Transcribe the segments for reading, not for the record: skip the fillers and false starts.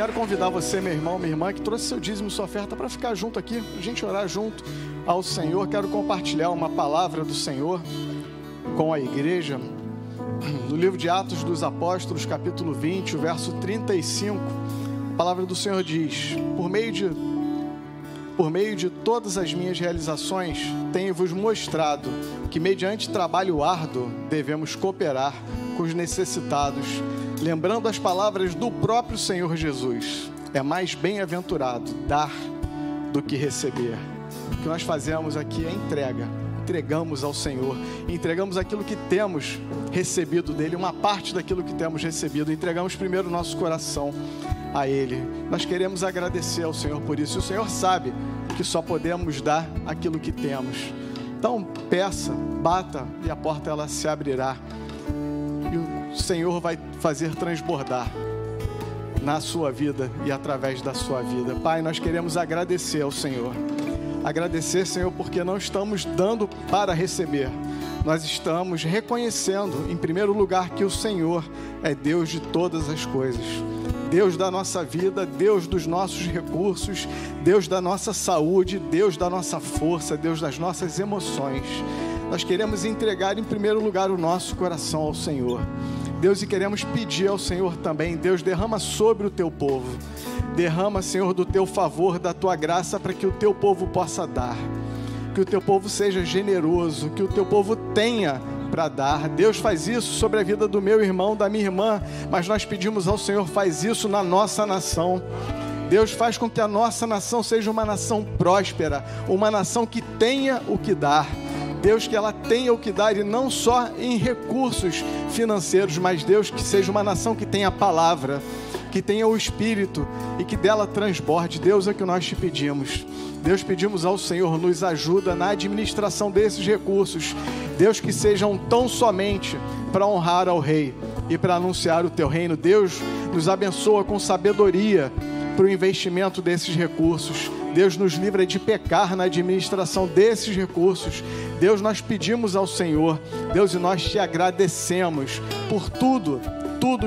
quero convidar você, meu irmão, minha irmã, que trouxe seu dízimo e sua oferta, para ficar junto aqui, a gente orar junto ao Senhor. Quero compartilhar uma palavra do Senhor com a igreja. No livro de Atos dos Apóstolos, capítulo 20, o verso 35, a palavra do Senhor diz: Por meio de todas as minhas realizações, tenho-vos mostrado que, mediante trabalho árduo, devemos cooperar com os necessitados, lembrando as palavras do próprio Senhor Jesus: é mais bem-aventurado dar do que receber. O que nós fazemos aqui é entrega. Entregamos ao Senhor, entregamos aquilo que temos recebido dele, uma parte daquilo que temos recebido. Entregamos primeiro o nosso coração a Ele. Nós queremos agradecer ao Senhor por isso. E o Senhor sabe que só podemos dar aquilo que temos. Então peça, bata, e a porta ela se abrirá. E o Senhor vai fazer transbordar na sua vida e através da sua vida. Pai, nós queremos agradecer ao Senhor. Agradecer, Senhor, porque não estamos dando para receber. Nós estamos reconhecendo, em primeiro lugar, que o Senhor é Deus de todas as coisas. Deus da nossa vida, Deus dos nossos recursos, Deus da nossa saúde, Deus da nossa força, Deus das nossas emoções. Nós queremos entregar, em primeiro lugar, o nosso coração ao Senhor. Deus, e queremos pedir ao Senhor também: Deus, derrama sobre o teu povo. Derrama, Senhor, do teu favor, da tua graça, para que o teu povo possa dar. Que o teu povo seja generoso, que o teu povo tenha para dar. Deus, faz isso sobre a vida do meu irmão, da minha irmã, mas nós pedimos ao Senhor: faz isso na nossa nação. Deus, faz com que a nossa nação seja uma nação próspera, uma nação que tenha o que dar. Deus, que ela tenha o que dar, e não só em recursos financeiros, mas Deus, que seja uma nação que tenha a palavra, que tenha o Espírito e que dela transborde. Deus, é o que nós te pedimos. Deus, pedimos ao Senhor, nos ajuda na administração desses recursos. Deus, que sejam tão somente para honrar ao Rei e para anunciar o teu reino. Deus, nos abençoa com sabedoria para o investimento desses recursos. Deus, nos livra de pecar na administração desses recursos. Deus, nós pedimos ao Senhor, Deus, e nós te agradecemos por tudo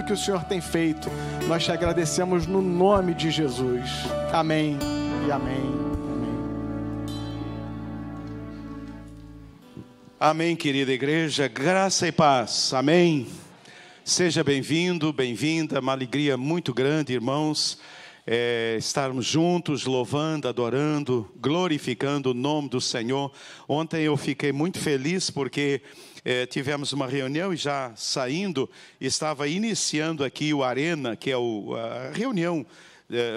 que o Senhor tem feito. Nós te agradecemos no nome de Jesus. Amém e amém. Amém, querida igreja, graça e paz, amém. Seja bem-vindo, bem-vinda, uma alegria muito grande, irmãos, estarmos juntos, louvando, adorando, glorificando o nome do Senhor. Ontem eu fiquei muito feliz porque tivemos uma reunião e já saindo, estava iniciando aqui o Arena, que é a reunião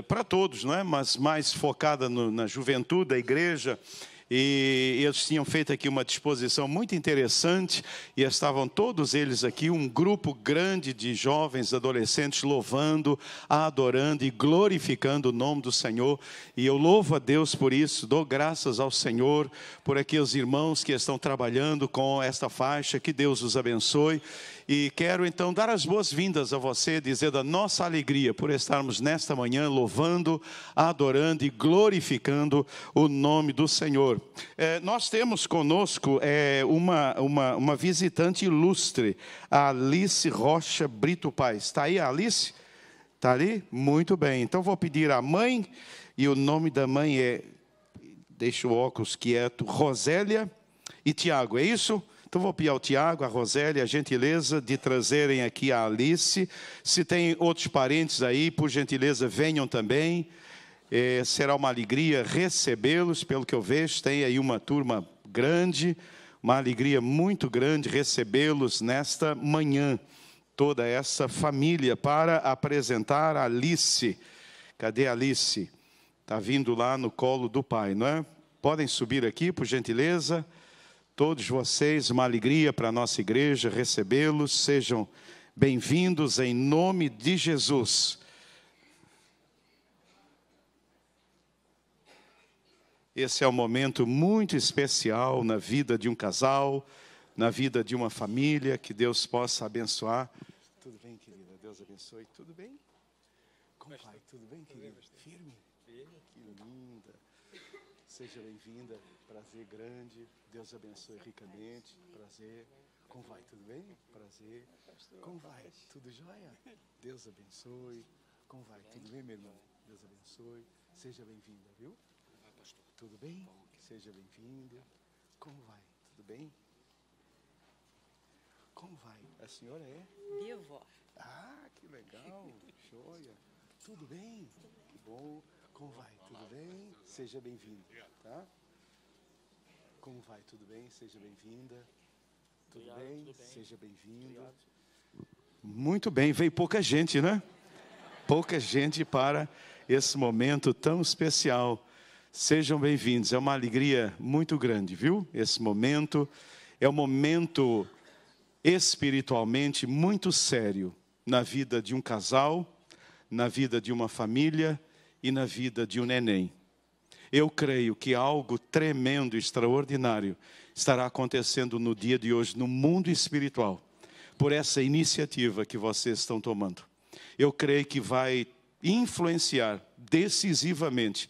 para todos, não é? Mas mais focada na juventude da igreja. E eles tinham feito aqui uma disposição muito interessante, e estavam todos eles aqui, um grupo grande de jovens, adolescentes, louvando, adorando e glorificando o nome do Senhor. E eu louvo a Deus por isso, dou graças ao Senhor, por aqueles irmãos que estão trabalhando com esta faixa, que Deus os abençoe. E quero então dar as boas-vindas a você, dizer da nossa alegria por estarmos nesta manhã louvando, adorando e glorificando o nome do Senhor. Nós temos conosco uma visitante ilustre, a Alice Rocha Brito Paes. Está aí a Alice? Está ali? Muito bem. Então vou pedir à mãe, e o nome da mãe é, deixa o óculos quieto, Rosélia e Tiago, é isso? Então vou pedir ao Tiago, a Rosélia, a gentileza de trazerem aqui a Alice. Se tem outros parentes aí, por gentileza, venham também. Será uma alegria recebê-los, pelo que eu vejo, tem aí uma turma grande, uma alegria muito grande recebê-los nesta manhã, toda essa família, para apresentar a Alice. Cadê a Alice? Está vindo lá no colo do pai, não é? Podem subir aqui, por gentileza. Todos vocês, uma alegria para a nossa igreja recebê-los. Sejam bem-vindos em nome de Jesus. Esse é um momento muito especial na vida de um casal, na vida de uma família, que Deus possa abençoar. Tudo bem, querida? Deus abençoe. Tudo bem? Como vai? Tudo bem, querida? Firme? Que linda. Seja bem-vinda. Prazer grande. Deus abençoe ricamente. Prazer. Como vai? Tudo bem? Prazer. Como vai? Tudo jóia? Deus abençoe. Como vai? Tudo bem, meu irmão? Deus abençoe. Seja bem-vinda, viu? Tudo bem? Seja bem-vindo. Como vai? Tudo bem? Como vai? A senhora é? Minha avó. Ah, que legal. Joia. Tudo bem? Que bom. Como vai? Tudo bem? Seja bem-vindo, tá? Como vai? Tudo bem? Seja bem-vinda. Tudo bem? Seja bem-vindo. Muito bem. Veio pouca gente, né? Pouca gente para esse momento tão especial. Sejam bem-vindos. É uma alegria muito grande, viu? Esse momento é um momento espiritualmente muito sério na vida de um casal, na vida de uma família e na vida de um neném. Eu creio que algo tremendo, extraordinário, estará acontecendo no dia de hoje no mundo espiritual, por essa iniciativa que vocês estão tomando. Eu creio que vai influenciar decisivamente,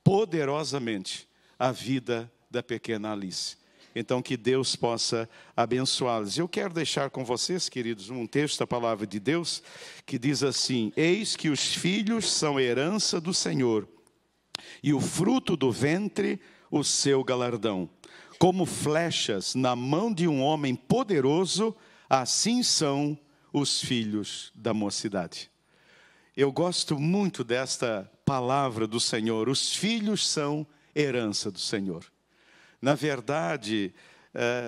poderosamente, a vida da pequena Alice. Então, que Deus possa abençoá-los. Eu quero deixar com vocês, queridos, um texto da palavra de Deus, que diz assim: eis que os filhos são herança do Senhor, e o fruto do ventre, o seu galardão. Como flechas na mão de um homem poderoso, assim são os filhos da mocidade. Eu gosto muito desta palavra do Senhor. Os filhos são herança do Senhor. Na verdade,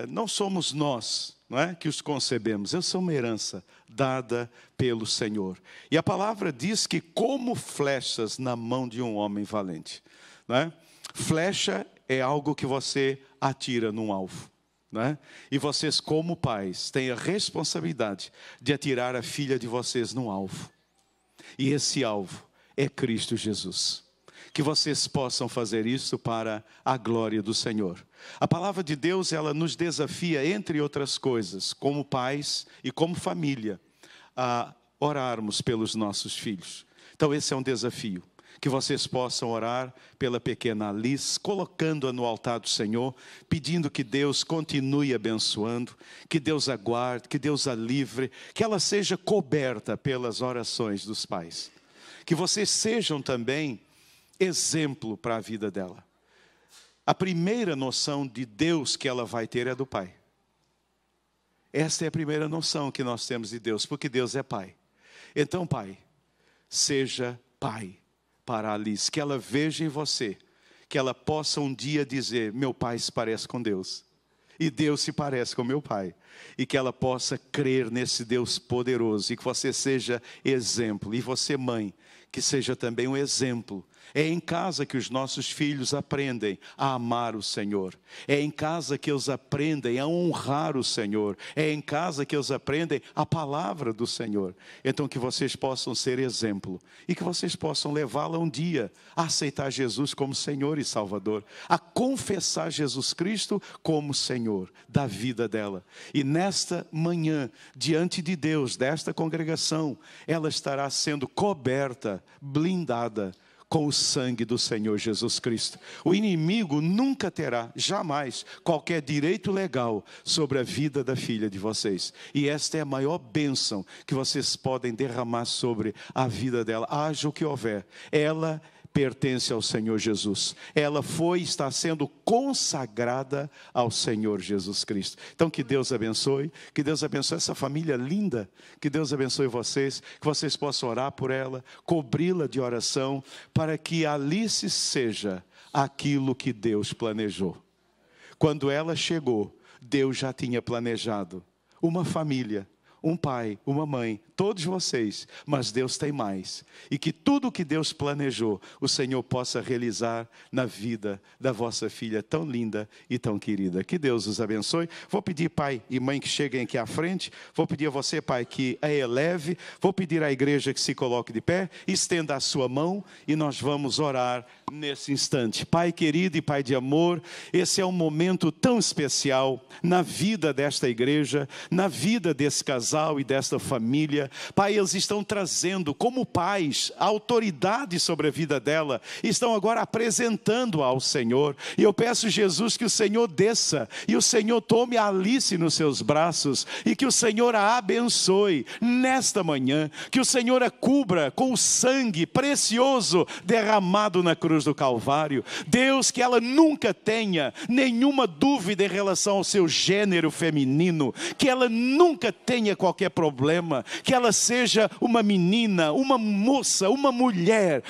não somos nós, não é, que os concebemos. Eles são uma herança dada pelo Senhor. E a palavra diz que como flechas na mão de um homem valente. Não é? Flecha é algo que você atira num alvo. Não é? E vocês, como pais, têm a responsabilidade de atirar a filha de vocês num alvo. E esse alvo é Cristo Jesus. Que vocês possam fazer isso para a glória do Senhor. A palavra de Deus, ela nos desafia, entre outras coisas, como pais e como família, a orarmos pelos nossos filhos. Então esse é um desafio. Que vocês possam orar pela pequena Alice, colocando-a no altar do Senhor, pedindo que Deus continue abençoando, que Deus a guarde, que Deus a livre, que ela seja coberta pelas orações dos pais. Que vocês sejam também exemplo para a vida dela. A primeira noção de Deus que ela vai ter é do Pai. Esta é a primeira noção que nós temos de Deus, porque Deus é Pai. Então, Pai, seja Pai para a Alice, que ela veja em você, que ela possa um dia dizer: meu pai se parece com Deus, e Deus se parece com meu pai, e que ela possa crer nesse Deus poderoso, e que você seja exemplo, e você, mãe, que seja também um exemplo. É em casa que os nossos filhos aprendem a amar o Senhor. É em casa que eles aprendem a honrar o Senhor. É em casa que eles aprendem a palavra do Senhor. Então que vocês possam ser exemplo. E que vocês possam levá-la um dia a aceitar Jesus como Senhor e Salvador. A confessar Jesus Cristo como Senhor da vida dela. E nesta manhã, diante de Deus, desta congregação, ela estará sendo coberta, blindada, com o sangue do Senhor Jesus Cristo. O inimigo nunca terá, jamais, qualquer direito legal sobre a vida da filha de vocês. E esta é a maior bênção que vocês podem derramar sobre a vida dela. Haja o que houver, ela pertence ao Senhor Jesus. Ela está sendo consagrada ao Senhor Jesus Cristo. Então que Deus abençoe essa família linda, que Deus abençoe vocês, que vocês possam orar por ela, cobri-la de oração, para que Alice seja aquilo que Deus planejou. Quando ela chegou, Deus já tinha planejado uma família, um pai, uma mãe, todos vocês, mas Deus tem mais. E que tudo que Deus planejou, o Senhor possa realizar na vida da vossa filha tão linda e tão querida. Que Deus os abençoe. Vou pedir, pai e mãe, que cheguem aqui à frente. Vou pedir a você, pai, que a eleve. Vou pedir à igreja que se coloque de pé, estenda a sua mão e nós vamos orar nesse instante. Pai querido e Pai de amor, esse é um momento tão especial na vida desta igreja, na vida desse casal, casal e desta família. Pai, eles estão trazendo como pais a autoridade sobre a vida dela, estão agora apresentando ao Senhor. E eu peço, Jesus, que o Senhor desça e o Senhor tome a Alice nos seus braços e que o Senhor a abençoe nesta manhã, que o Senhor a cubra com o sangue precioso derramado na cruz do Calvário. Deus, que ela nunca tenha nenhuma dúvida em relação ao seu gênero feminino, que ela nunca tenha qualquer problema, que ela seja uma menina, uma moça, uma mulher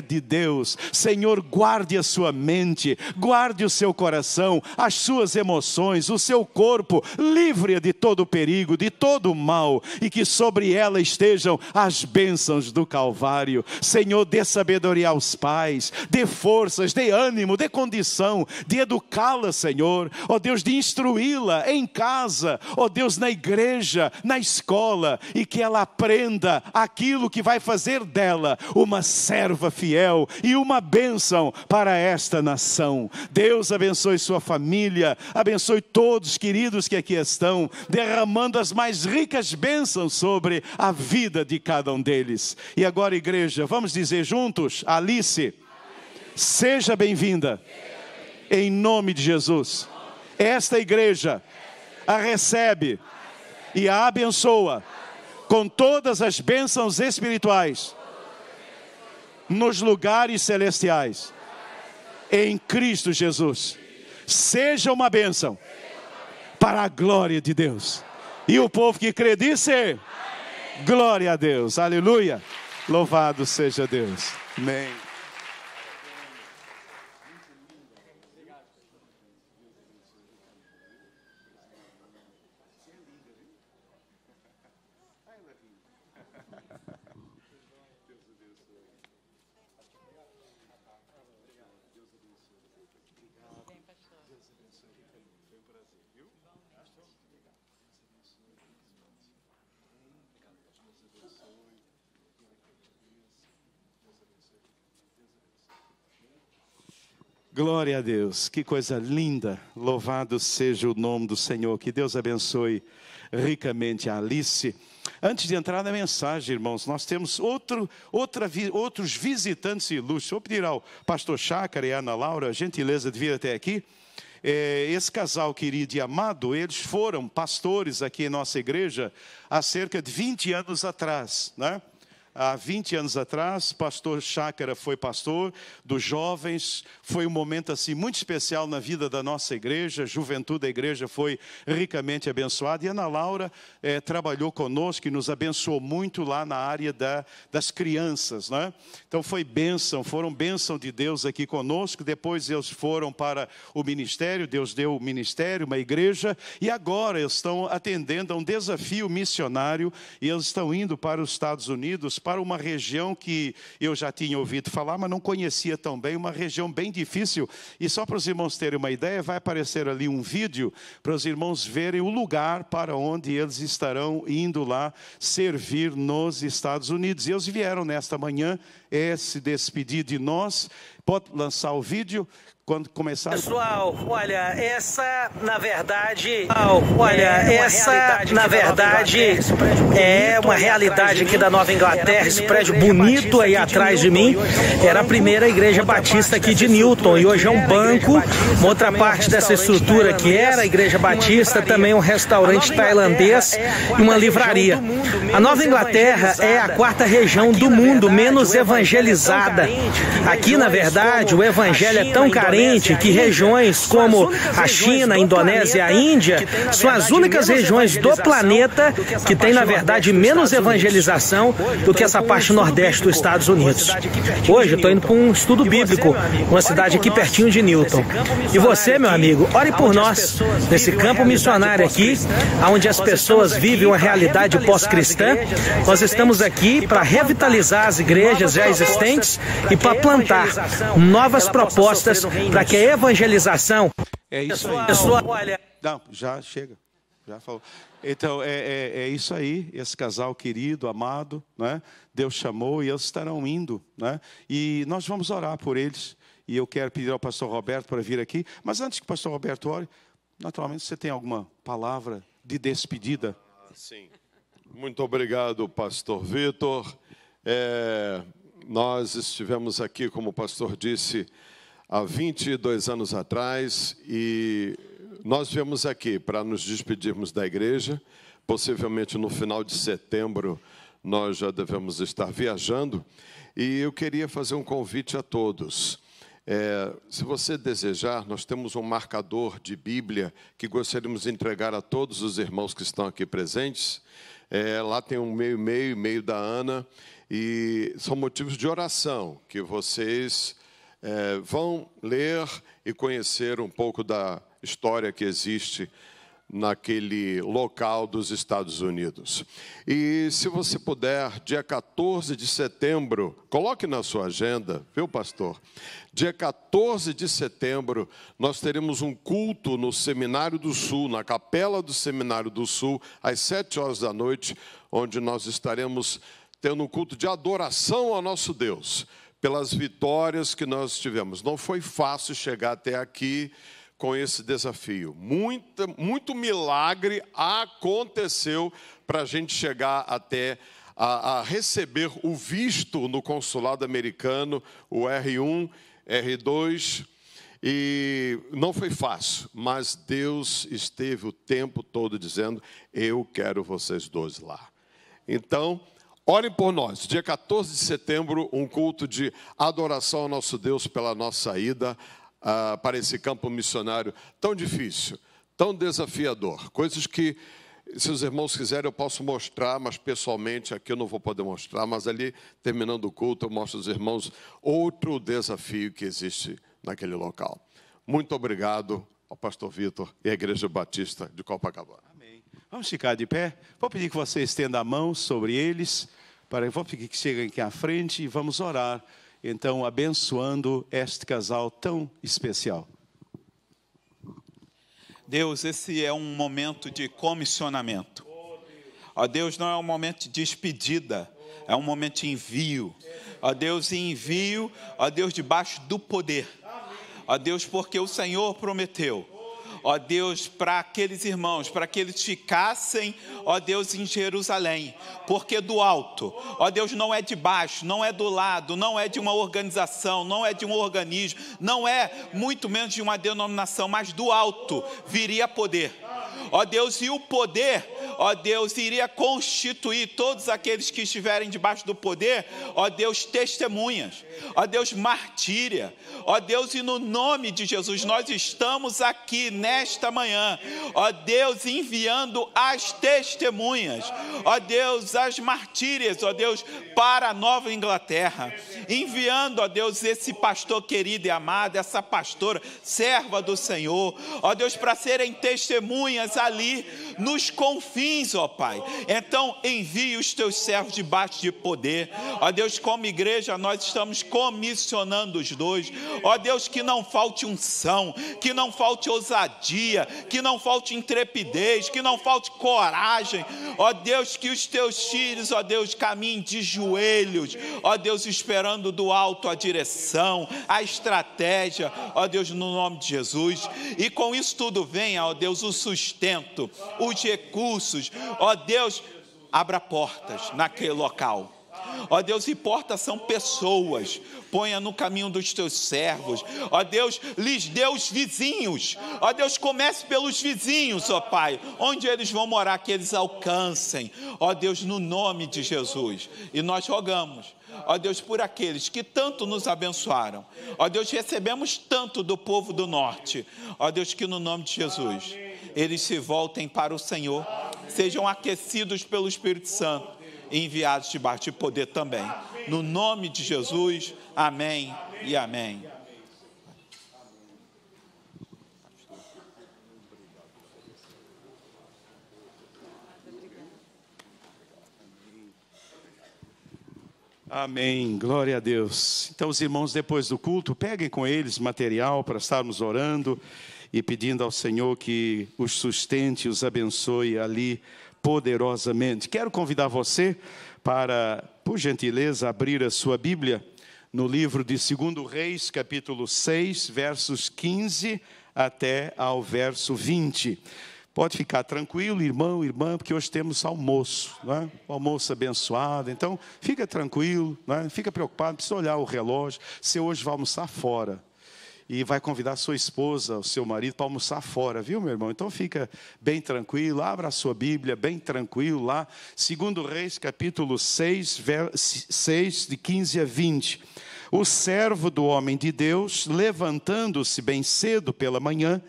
de Deus. Senhor, guarde a sua mente, guarde o seu coração, as suas emoções, o seu corpo, livre-a de todo perigo, de todo mal, e que sobre ela estejam as bênçãos do Calvário. Senhor, dê sabedoria aos pais, dê forças, dê ânimo, dê condição de educá-la, Senhor, ó Deus, de instruí-la em casa, ó Deus, na igreja, na escola, e que ela aprenda aquilo que vai fazer dela uma serva fiel e uma bênção para esta nação. Deus abençoe sua família, abençoe todos queridos que aqui estão, derramando as mais ricas bênçãos sobre a vida de cada um deles. E agora, igreja, vamos dizer juntos: Alice, seja bem-vinda, em nome de Jesus. Esta igreja a recebe e a abençoa com todas as bênçãos espirituais nos lugares celestiais, em Cristo Jesus. Seja uma bênção para a glória de Deus. E o povo que crê disse: glória a Deus, aleluia, louvado seja Deus, amém. Glória a Deus, que coisa linda, louvado seja o nome do Senhor, que Deus abençoe ricamente a Alice. Antes de entrar na mensagem, irmãos, nós temos outros visitantes ilustres. Vou pedir ao pastor Chácara e a Ana Laura a gentileza de vir até aqui. Esse casal querido e amado, eles foram pastores aqui em nossa igreja há cerca de 20 anos atrás, né? Há 20 anos atrás, pastor Chácara foi pastor dos jovens. Foi um momento assim muito especial na vida da nossa igreja. A juventude da igreja foi ricamente abençoada. E Ana Laura trabalhou conosco e nos abençoou muito lá na área das crianças, né? Então foram bênção de Deus aqui conosco. Depois eles foram para o ministério. Deus deu o ministério, uma igreja. E agora eles estão atendendo a um desafio missionário. E eles estão indo para os Estados Unidos, para uma região que eu já tinha ouvido falar, mas não conhecia tão bem, uma região bem difícil. E só para os irmãos terem uma ideia, vai aparecer ali um vídeo para os irmãos verem o lugar para onde eles estarão indo lá servir nos Estados Unidos. E eles vieram nesta manhã se despedir de nós. Pode lançar o vídeo quando começar. Pessoal, olha, essa na verdade é uma realidade aqui da Nova Inglaterra. Esse prédio bonito aí atrás de mim era a primeira igreja batista aqui de Newton, e hoje é um banco. Uma outra parte dessa estrutura que era a igreja batista, também um restaurante tailandês e uma livraria. A Nova Inglaterra é a quarta região do mundo menos evangelizada. Aqui, na verdade, o evangelho é tão carente que regiões como a China, a Indonésia e a Índia são as únicas regiões do planeta que tem, na verdade, menos evangelização do que essa parte nordeste dos Estados Unidos. Hoje eu estou indo para um estudo bíblico, uma cidade aqui pertinho de Newton. E você, meu amigo, ore por nós, nesse campo missionário aqui, onde as pessoas vivem uma realidade pós-cristã. Nós estamos aqui para revitalizar as igrejas já existentes e para plantar novas propostas para que a evangelização... É isso aí. Não, já chega. Já falou. Então, é isso aí, esse casal querido, amado, né? Deus chamou e eles estarão indo, né? E nós vamos orar por eles. E eu quero pedir ao pastor Roberto para vir aqui. Mas antes que o pastor Roberto ore, naturalmente você tem alguma palavra de despedida? Sim. Muito obrigado, pastor Vitor. Nós estivemos aqui, como o pastor disse, há 22 anos atrás, e nós viemos aqui para nos despedirmos da igreja. Possivelmente no final de setembro nós já devemos estar viajando, e eu queria fazer um convite a todos. Se você desejar, nós temos um marcador de Bíblia que gostaríamos de entregar a todos os irmãos que estão aqui presentes. Lá tem um e-mail da Ana, e são motivos de oração que vocês vão ler e conhecer um pouco da história que existe naquele local dos Estados Unidos. E se você puder, dia 14 de setembro, coloque na sua agenda, viu, pastor? Dia 14 de setembro, nós teremos um culto no Seminário do Sul, na Capela do Seminário do Sul, às 7 horas da noite, onde nós estaremos tendo um culto de adoração ao nosso Deus, pelas vitórias que nós tivemos. Não foi fácil chegar até aqui com esse desafio. Muito milagre aconteceu para a gente chegar até a receber o visto no consulado americano, o R1, R2, e não foi fácil, mas Deus esteve o tempo todo dizendo: eu quero vocês dois lá. Então, orem por nós. Dia 14 de setembro, um culto de adoração ao nosso Deus pela nossa ida para esse campo missionário tão difícil, tão desafiador. Coisas que, se os irmãos quiserem, eu posso mostrar, mas pessoalmente aqui eu não vou poder mostrar. Mas ali, terminando o culto, eu mostro aos irmãos outro desafio que existe naquele local. Muito obrigado ao pastor Vitor e à Igreja Batista de Copacabana. Amém. Vamos ficar de pé. Vou pedir que você estenda a mão sobre eles. Vou pedir que cheguem aqui à frente e vamos orar. Então, abençoando este casal tão especial. Deus, esse é um momento de comissionamento. Ó Deus, não é um momento de despedida, é um momento de envio. Ó Deus, envio, ó Deus, debaixo do poder. Ó Deus, porque o Senhor prometeu. Ó Deus, para aqueles irmãos, para que eles ficassem, ó Deus, em Jerusalém, porque do alto, ó Deus, não é de baixo, não é do lado, não é de uma organização, não é de um organismo, não é muito menos de uma denominação, mas do alto viria poder. Ó Deus, e o poder, ó Deus, iria constituir todos aqueles que estiverem debaixo do poder, ó Deus, testemunhas, ó Deus, martíria, ó Deus, e no nome de Jesus, nós estamos aqui nesta manhã, ó Deus, enviando as testemunhas, ó Deus, as martírias, ó Deus, para a Nova Inglaterra, enviando, ó Deus, esse pastor querido e amado, essa pastora, serva do Senhor, ó Deus, para serem testemunhas ali nos confins, ó Pai. Então envie os teus servos debaixo de poder, ó Deus. Como igreja nós estamos comissionando os dois, ó Deus, que não falte unção, que não falte ousadia, que não falte intrepidez, que não falte coragem, ó Deus, que os teus filhos, ó Deus, caminhem de joelhos, ó Deus, esperando do alto a direção, a estratégia, ó Deus, no nome de Jesus. E com isso tudo venha, ó Deus, o sustento, os recursos, ó Deus, abra portas naquele local. Ó Deus, e portas são pessoas, ponha no caminho dos teus servos, ó Deus, lhes dê os vizinhos, ó Deus, comece pelos vizinhos, ó Pai, onde eles vão morar, que eles alcancem, ó Deus, no nome de Jesus. E nós rogamos, ó Deus, por aqueles que tanto nos abençoaram, ó Deus, recebemos tanto do povo do norte, ó Deus, que no nome de Jesus, eles se voltem para o Senhor, sejam aquecidos pelo Espírito Santo, enviados debaixo de poder também. No nome de Jesus, amém e amém. Amém, glória a Deus. Então os irmãos, depois do culto, peguem com eles material para estarmos orando e pedindo ao Senhor que os sustente, os abençoe ali poderosamente. Quero convidar você para, por gentileza, abrir a sua Bíblia no livro de 2 Reis, capítulo 6, versos 15 até ao verso 20. Pode ficar tranquilo, irmão, irmã, porque hoje temos almoço, não é? O almoço abençoado. Então, fica tranquilo, não é? Fica preocupado, não precisa olhar o relógio. Você hoje vai almoçar fora. E vai convidar a sua esposa, o seu marido, para almoçar fora, viu, meu irmão? Então, fica bem tranquilo, abra a sua Bíblia, bem tranquilo lá. 2 Reis, capítulo 6, 6, de 15 a 20. O servo do homem de Deus, levantando-se bem cedo pela manhã,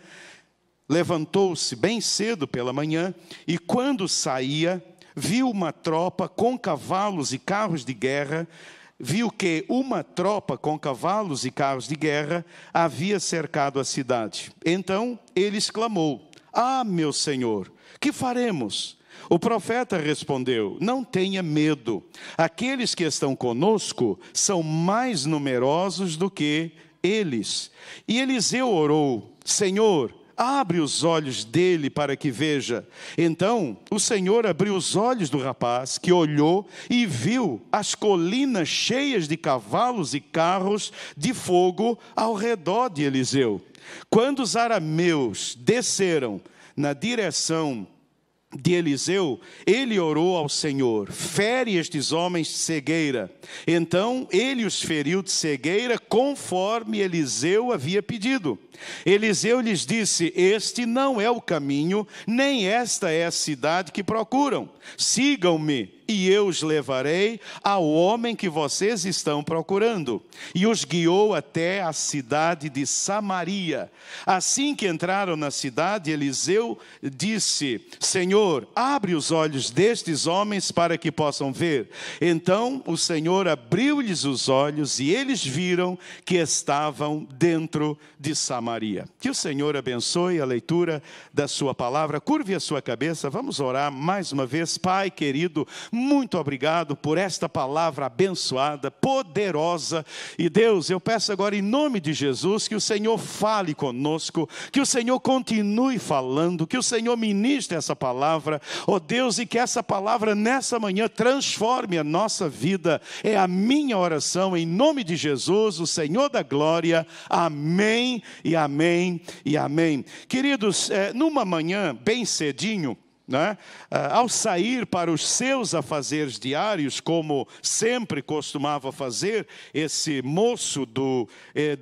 levantou-se bem cedo pela manhã, e quando saía, viu uma tropa com cavalos e carros de guerra, viu que uma tropa com cavalos e carros de guerra havia cercado a cidade. Então ele exclamou: "Ah, meu senhor, que faremos?" O profeta respondeu: "Não tenha medo, aqueles que estão conosco são mais numerosos do que eles." E Eliseu orou: "Senhor, abre os olhos dele para que veja." Então o Senhor abriu os olhos do rapaz, que olhou e viu as colinas cheias de cavalos e carros de fogo ao redor de Eliseu. Quando os arameus desceram na direção de Eliseu, ele orou ao Senhor: "Fere estes homens de cegueira." Então ele os feriu de cegueira, conforme Eliseu havia pedido. Eliseu lhes disse: "Este não é o caminho, nem esta é a cidade que procuram. Sigam-me, e eu os levarei ao homem que vocês estão procurando." E os guiou até a cidade de Samaria. Assim que entraram na cidade, Eliseu disse: "Senhor, abre os olhos destes homens para que possam ver." Então o Senhor abriu-lhes os olhos, e eles viram que estavam dentro de Samaria. Que o Senhor abençoe a leitura da sua palavra. Curve a sua cabeça, vamos orar mais uma vez. Pai querido, muito obrigado por esta palavra abençoada, poderosa. E Deus, eu peço agora em nome de Jesus que o Senhor fale conosco, que o Senhor continue falando, que o Senhor ministre essa palavra, ó Deus, e que essa palavra nessa manhã transforme a nossa vida. É a minha oração em nome de Jesus, o Senhor da glória. Amém e amém e amém. Queridos, numa manhã bem cedinho, né? Ao sair para os seus afazeres diários, como sempre costumava fazer esse moço do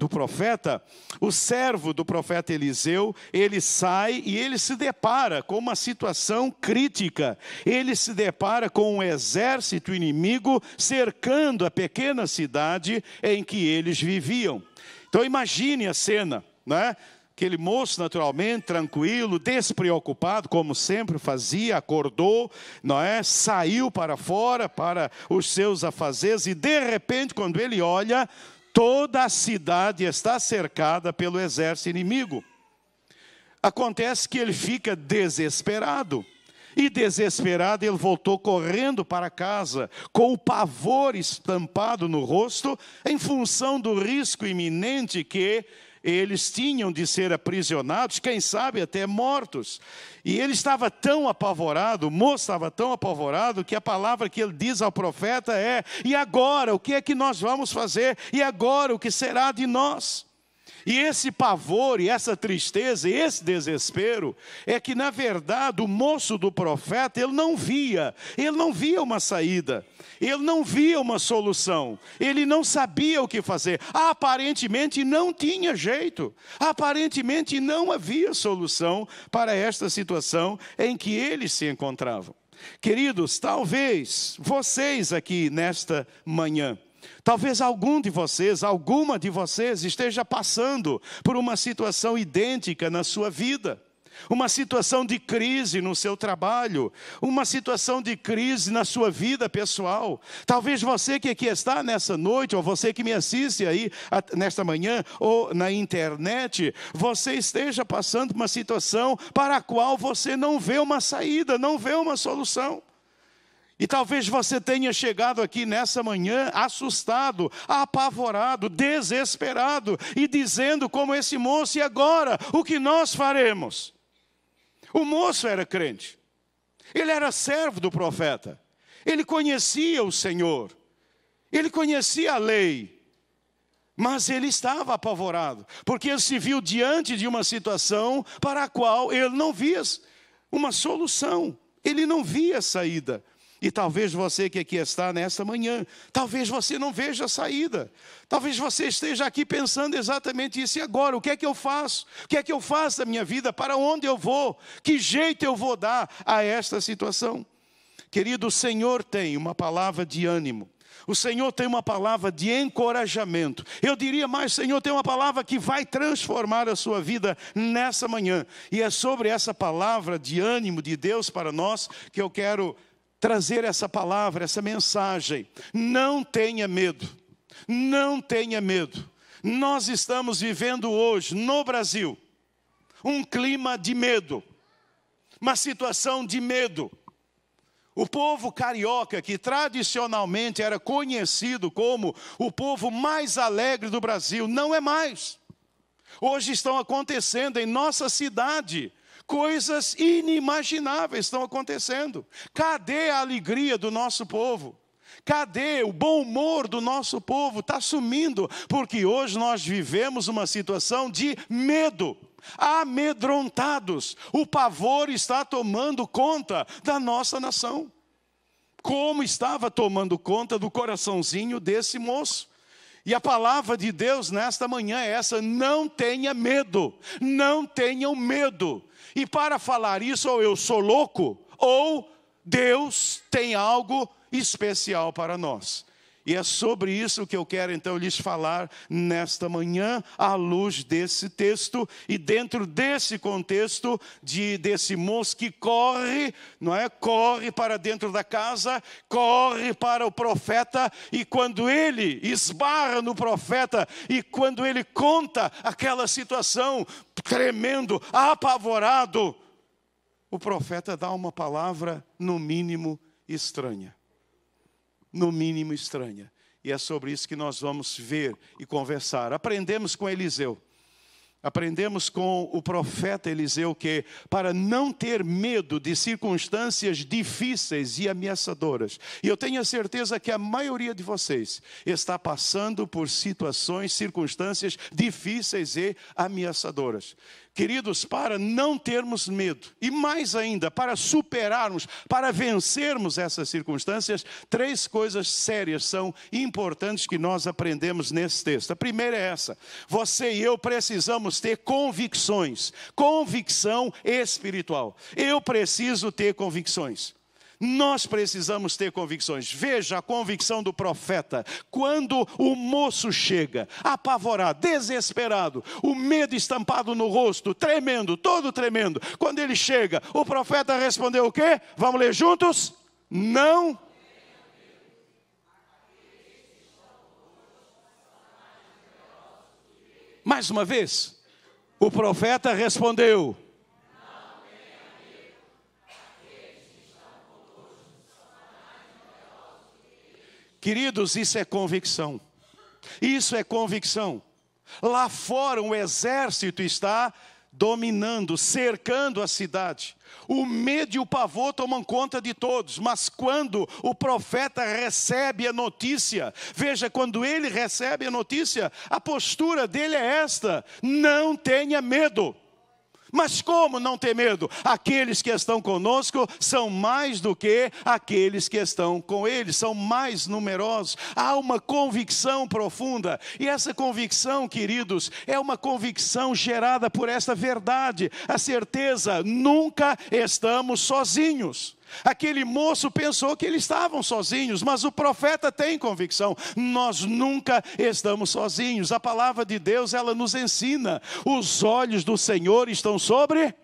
profeta, o servo do profeta Eliseu, ele sai e ele se depara com uma situação crítica. Ele se depara com um exército inimigo cercando a pequena cidade em que eles viviam. Então imagine a cena, né? Aquele moço, naturalmente, tranquilo, despreocupado, como sempre fazia, acordou, não é? Saiu para fora, para os seus afazeres, e de repente, quando ele olha, toda a cidade está cercada pelo exército inimigo. Acontece que ele fica desesperado. E desesperado, ele voltou correndo para casa, com o pavor estampado no rosto, em função do risco iminente que eles tinham de ser aprisionados, quem sabe até mortos. E ele estava tão apavorado, o moço estava tão apavorado, que a palavra que ele diz ao profeta é: "E agora, o que é que nós vamos fazer? E agora, o que será de nós?" E esse pavor, e essa tristeza, e esse desespero, é que na verdade o moço do profeta, ele não via uma saída, ele não via uma solução, ele não sabia o que fazer, aparentemente não tinha jeito, aparentemente não havia solução para esta situação em que eles se encontravam. Queridos, talvez vocês aqui nesta manhã, talvez algum de vocês, alguma de vocês esteja passando por uma situação idêntica na sua vida. Uma situação de crise no seu trabalho, uma situação de crise na sua vida pessoal. Talvez você que aqui está nessa noite, ou você que me assiste aí nesta manhã, ou na internet, você esteja passando por uma situação para a qual você não vê uma saída, não vê uma solução. E talvez você tenha chegado aqui nessa manhã assustado, apavorado, desesperado, e dizendo como esse moço: "E agora, o que nós faremos?" O moço era crente, ele era servo do profeta, ele conhecia o Senhor, ele conhecia a lei, mas ele estava apavorado, porque ele se viu diante de uma situação para a qual ele não via uma solução. Ele não via saída. E talvez você que aqui está nesta manhã, talvez você não veja a saída. Talvez você esteja aqui pensando exatamente isso. E agora, o que é que eu faço? O que é que eu faço da minha vida? Para onde eu vou? Que jeito eu vou dar a esta situação? Querido, o Senhor tem uma palavra de ânimo. O Senhor tem uma palavra de encorajamento. Eu diria mais, o Senhor tem uma palavra que vai transformar a sua vida nessa manhã. E é sobre essa palavra de ânimo de Deus para nós que eu quero trazer essa palavra, essa mensagem. Não tenha medo, não tenha medo. Nós estamos vivendo hoje no Brasil um clima de medo, uma situação de medo. O povo carioca, que tradicionalmente era conhecido como o povo mais alegre do Brasil, não é mais. Hoje estão acontecendo em nossa cidade coisas inimagináveis estão acontecendo. Cadê a alegria do nosso povo? Cadê o bom humor do nosso povo? Está sumindo, porque hoje nós vivemos uma situação de medo. Amedrontados, o pavor está tomando conta da nossa nação. Como estava tomando conta do coraçãozinho desse moço. E a palavra de Deus nesta manhã é essa: não tenha medo, não tenham medo. E para falar isso, ou eu sou louco, ou Deus tem algo especial para nós. E é sobre isso que eu quero então lhes falar nesta manhã, à luz desse texto, e dentro desse contexto desse moço que corre, não é? Corre para dentro da casa, corre para o profeta, e quando ele esbarra no profeta, e quando ele conta aquela situação, tremendo, apavorado, o profeta dá uma palavra no mínimo estranha. No mínimo estranha. E é sobre isso que nós vamos ver e conversar. Aprendemos com Eliseu. Aprendemos com o profeta Eliseu que para não ter medo de circunstâncias difíceis e ameaçadoras. E eu tenho a certeza que a maioria de vocês está passando por circunstâncias difíceis e ameaçadoras. Queridos, para não termos medo, e mais ainda, para superarmos, para vencermos essas circunstâncias, 3 coisas sérias são importantes que nós aprendemos nesse texto. A primeira é essa: você e eu precisamos ter convicções, convicção espiritual. Eu preciso ter convicções. Nós precisamos ter convicções. Veja a convicção do profeta. Quando o moço chega, apavorado, desesperado, o medo estampado no rosto, tremendo, todo tremendo. Quando ele chega, o profeta respondeu o quê? Vamos ler juntos? Não. Mais uma vez, o profeta respondeu: queridos, isso é convicção. Isso é convicção. Lá fora um exército está dominando, cercando a cidade. O medo e o pavor tomam conta de todos. Mas quando o profeta recebe a notícia, veja, quando ele recebe a notícia, a postura dele é esta: não tenha medo. Mas como não ter medo? Aqueles que estão conosco são mais do que aqueles que estão com eles, são mais numerosos. Há uma convicção profunda, e essa convicção, queridos, é uma convicção gerada por essa verdade, a certeza: nunca estamos sozinhos. Aquele moço pensou que eles estavam sozinhos, mas o profeta tem convicção: nós nunca estamos sozinhos. A palavra de Deus, ela nos ensina: os olhos do Senhor estão sobre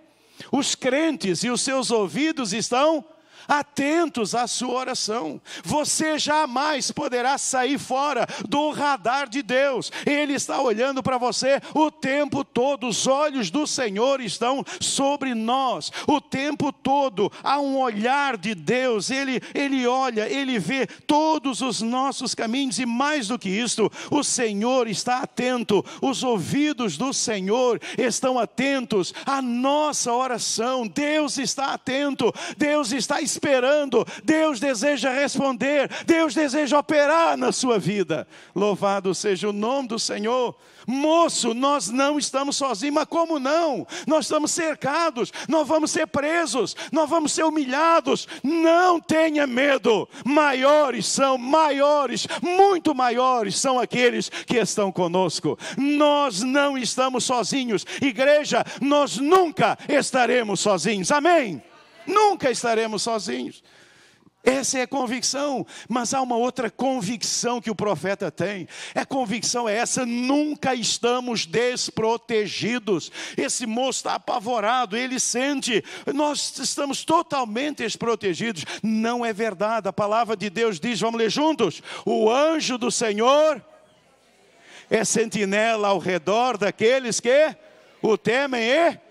os crentes e os seus ouvidos estão atentos à sua oração. Você jamais poderá sair fora do radar de Deus. Ele está olhando para você o tempo todo. Os olhos do Senhor estão sobre nós o tempo todo. Há um olhar de Deus. Ele olha, Ele vê todos os nossos caminhos, e mais do que isto, o Senhor está atento. Os ouvidos do Senhor estão atentos à nossa oração. Deus está atento. Deus está esperando esperando. Deus deseja responder, Deus deseja operar na sua vida. Louvado seja o nome do Senhor. Moço, nós não estamos sozinhos, mas como não? Nós estamos cercados, nós vamos ser presos, nós vamos ser humilhados. Não tenha medo, muito maiores são aqueles que estão conosco. Nós não estamos sozinhos. Igreja, nós nunca estaremos sozinhos, amém? Nunca estaremos sozinhos. Essa é a convicção, mas há uma outra convicção que o profeta tem. A convicção é essa: nunca estamos desprotegidos. Esse moço está apavorado, ele sente, nós estamos totalmente desprotegidos. Não é verdade, a palavra de Deus diz, vamos ler juntos: o anjo do Senhor é sentinela ao redor daqueles que o temem e...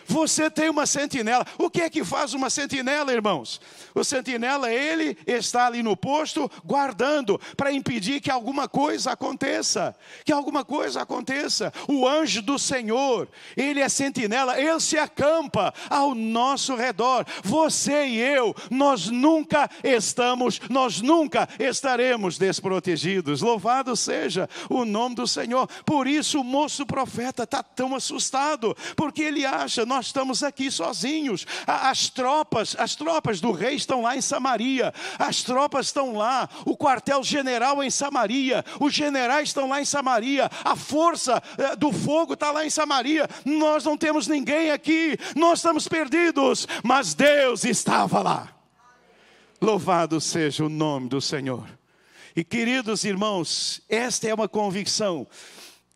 Você tem uma sentinela. O que é que faz uma sentinela, irmãos? O sentinela, ele está ali no posto, guardando, para impedir que alguma coisa aconteça. Que alguma coisa aconteça. O anjo do Senhor, ele é sentinela, ele se acampa ao nosso redor. Você e eu, nós nunca estaremos desprotegidos. Louvado seja o nome do Senhor. Por isso o moço profeta está tão assustado, porque ele acha, nós estamos aqui sozinhos. As tropas do rei estão lá em Samaria. As tropas estão lá. O quartel-general em Samaria. Os generais estão lá em Samaria. A força do fogo está lá em Samaria. Nós não temos ninguém aqui. Nós estamos perdidos. Mas Deus estava lá. Louvado seja o nome do Senhor. E queridos irmãos, esta é uma convicção.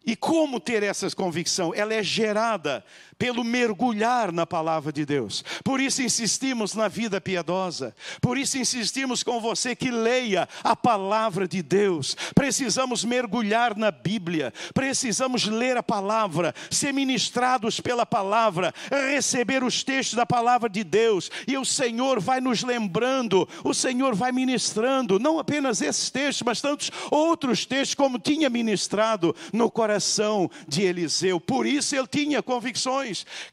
E como ter essa convicção? Ela é gerada pelo mergulhar na palavra de Deus. Por isso insistimos na vida piedosa. Por isso insistimos com você que leia a palavra de Deus. Precisamos mergulhar na Bíblia. Precisamos ler a palavra, ser ministrados pela palavra, receber os textos da palavra de Deus. E o Senhor vai nos lembrando, o Senhor vai ministrando, não apenas esses textos, mas tantos outros textos, como tinha ministrado no coração de Eliseu. Por isso ele tinha convicções.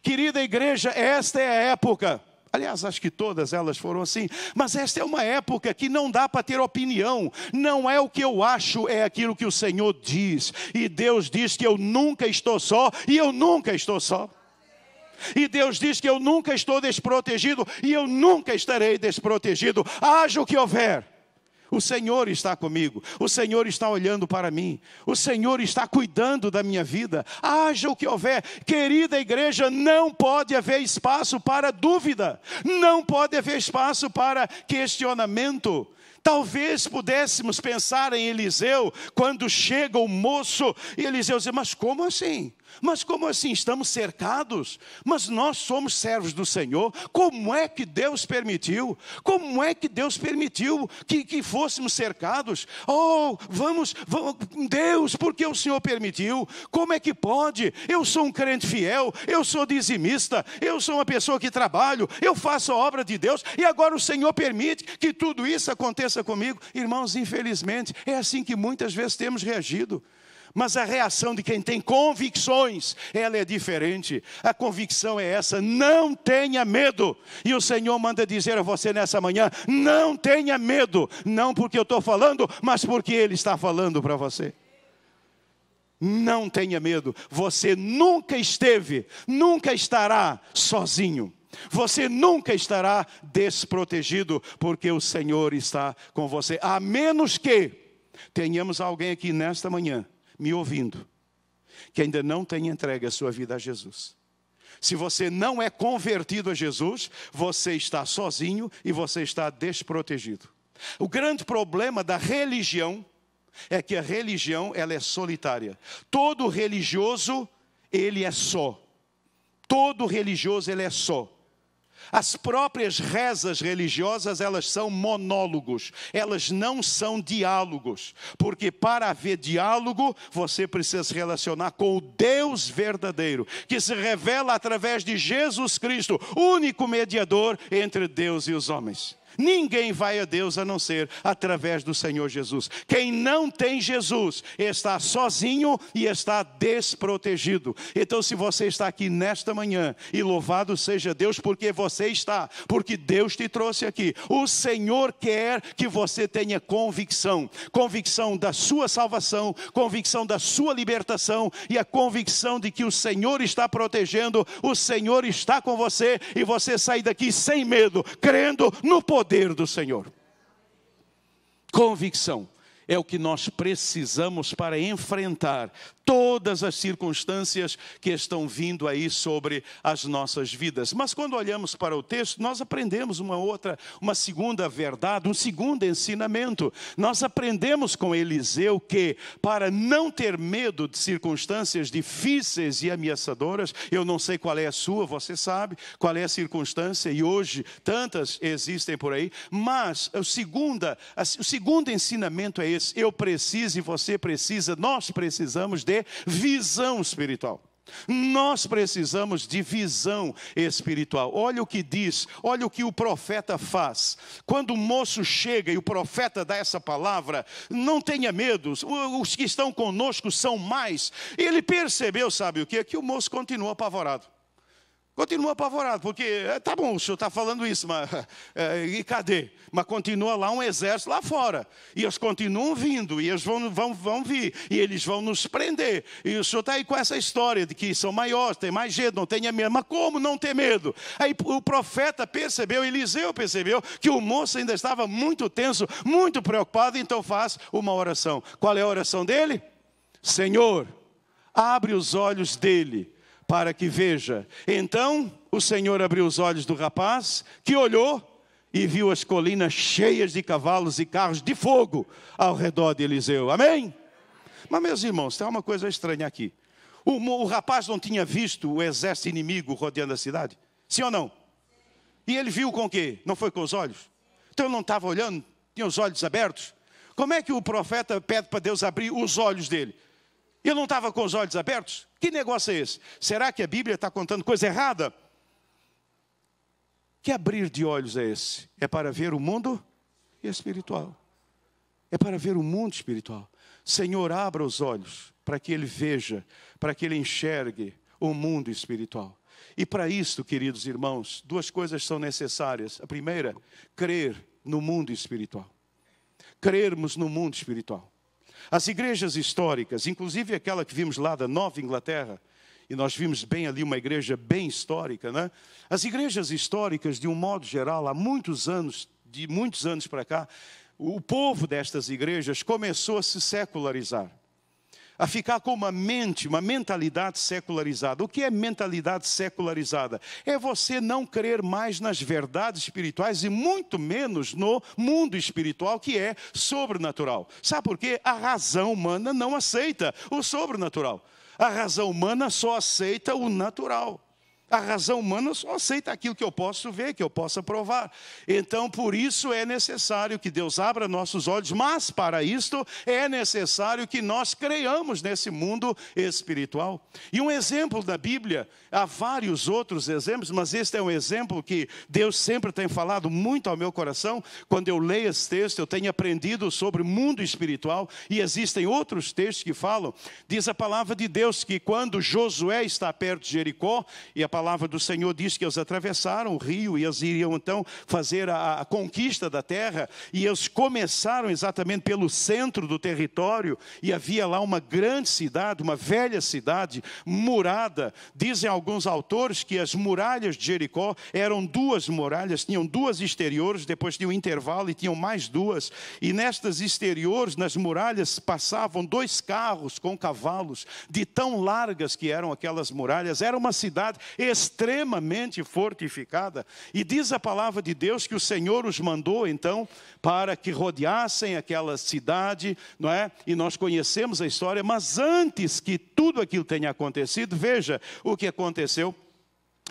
Querida igreja, esta é a época. Aliás, acho que todas elas foram assim. Mas esta é uma época que não dá para ter opinião. Não é o que eu acho, é aquilo que o Senhor diz. E Deus diz que eu nunca estou só, e eu nunca estou só. E Deus diz que eu nunca estou desprotegido, e eu nunca estarei desprotegido. Haja o que houver. O Senhor está comigo, o Senhor está olhando para mim, o Senhor está cuidando da minha vida. Haja o que houver. Querida igreja, não pode haver espaço para dúvida, não pode haver espaço para questionamento. Talvez pudéssemos pensar em Eliseu, quando chega o moço, e Eliseu diz, mas como assim? Mas como assim? Estamos cercados? Mas nós somos servos do Senhor. Como é que Deus permitiu? Como é que Deus permitiu que fôssemos cercados? Oh, vamos, Deus, por que o Senhor permitiu? Como é que pode? Eu sou um crente fiel, eu sou dizimista, eu sou uma pessoa que trabalho, eu faço a obra de Deus, e agora o Senhor permite que tudo isso aconteça comigo. Irmãos, infelizmente, é assim que muitas vezes temos reagido. Mas a reação de quem tem convicções, ela é diferente. A convicção é essa: não tenha medo. E o Senhor manda dizer a você nessa manhã: não tenha medo. Não porque eu estou falando, mas porque Ele está falando para você. Não tenha medo. Você nunca esteve, nunca estará sozinho. Você nunca estará desprotegido, porque o Senhor está com você. A menos que tenhamos alguém aqui nesta manhã me ouvindo, que ainda não tem entregue a sua vida a Jesus. Se você não é convertido a Jesus, você está sozinho e você está desprotegido. O grande problema da religião é que a religião, ela é solitária. Todo religioso, ele é só. Todo religioso, ele é só. As próprias rezas religiosas, elas são monólogos, elas não são diálogos, porque para haver diálogo, você precisa se relacionar com o Deus verdadeiro, que se revela através de Jesus Cristo, único mediador entre Deus e os homens. Ninguém vai a Deus a não ser através do Senhor Jesus. Quem não tem Jesus está sozinho e está desprotegido. Então, se você está aqui nesta manhã, e louvado seja Deus porque você está, porque Deus te trouxe aqui. O Senhor quer que você tenha convicção. Convicção da sua salvação, convicção da sua libertação e a convicção de que o Senhor está protegendo, o Senhor está com você e você sai daqui sem medo, crendo no poder do Senhor. Convicção é o que nós precisamos para enfrentar todas as circunstâncias que estão vindo aí sobre as nossas vidas. Mas quando olhamos para o texto, nós aprendemos uma segunda verdade, um segundo ensinamento. Nós aprendemos com Eliseu que, para não ter medo de circunstâncias difíceis e ameaçadoras, eu não sei qual é a sua, você sabe qual é a circunstância, e hoje tantas existem por aí, mas o segundo ensinamento é esse: eu preciso e você precisa, nós precisamos de visão espiritual. Nós precisamos de visão espiritual. Olha o que diz, olha o que o profeta faz. Quando o moço chega e o profeta dá essa palavra, não tenha medo, os que estão conosco são mais. Ele percebeu, sabe o quê? Que o moço continua apavorado. Continua apavorado, porque, tá bom, o senhor está falando isso, mas e cadê? Mas continua lá um exército lá fora, e eles continuam vindo, e eles vão vir, e eles vão nos prender, e o senhor está aí com essa história de que são maiores, tem mais jeito, não tenha medo. Mas como não ter medo? Aí o profeta percebeu, Eliseu percebeu, que o moço ainda estava muito tenso, muito preocupado, então faz uma oração. Qual é a oração dele? Senhor, abre os olhos dele, para que veja. Então o Senhor abriu os olhos do rapaz, que olhou e viu as colinas cheias de cavalos e carros de fogo ao redor de Eliseu. Amém? Mas, meus irmãos, tem uma coisa estranha aqui. O rapaz não tinha visto o exército inimigo rodeando a cidade? Sim ou não? E ele viu com o quê? Não foi com os olhos? Então ele não estava olhando? Tinha os olhos abertos? Como é que o profeta pede para Deus abrir os olhos dele? Ele não estava com os olhos abertos? Que negócio é esse? Será que a Bíblia está contando coisa errada? Que abrir de olhos é esse? É para ver o mundo espiritual. É para ver o mundo espiritual. Senhor, abra os olhos para que ele veja, para que ele enxergue o mundo espiritual. E para isso, queridos irmãos, duas coisas são necessárias. A primeira, crer no mundo espiritual. Crermos no mundo espiritual. As igrejas históricas, inclusive aquela que vimos lá da Nova Inglaterra, e nós vimos bem ali uma igreja bem histórica, né? As igrejas históricas, de um modo geral, há muitos anos, de muitos anos para cá, o povo destas igrejas começou a se secularizar, a ficar com uma mentalidade secularizada. O que é mentalidade secularizada? É você não crer mais nas verdades espirituais e muito menos no mundo espiritual, que é sobrenatural. Sabe por quê? A razão humana não aceita o sobrenatural. A razão humana só aceita o natural. A razão humana só aceita aquilo que eu posso ver, que eu possa provar. Então, por isso é necessário que Deus abra nossos olhos, mas para isto é necessário que nós creiamos nesse mundo espiritual. E um exemplo da Bíblia, há vários outros exemplos, mas este é um exemplo que Deus sempre tem falado muito ao meu coração. Quando eu leio esse texto, eu tenho aprendido sobre o mundo espiritual, e existem outros textos que falam. Diz a palavra de Deus que quando Josué está perto de Jericó, e a palavra do Senhor diz que eles atravessaram o rio e eles iriam então fazer a conquista da terra, e eles começaram exatamente pelo centro do território, e havia lá uma grande cidade, uma velha cidade murada. Dizem alguns autores que as muralhas de Jericó eram duas muralhas, tinham duas exteriores, depois tinha um intervalo e tinham mais duas, e nestas exteriores, nas muralhas, passavam 2 carros com cavalos, de tão largas que eram aquelas muralhas. Era uma cidade extremamente fortificada, e diz a palavra de Deus que o Senhor os mandou então para que rodeassem aquela cidade, não é? E nós conhecemos a história, mas antes que tudo aquilo tenha acontecido, veja o que aconteceu.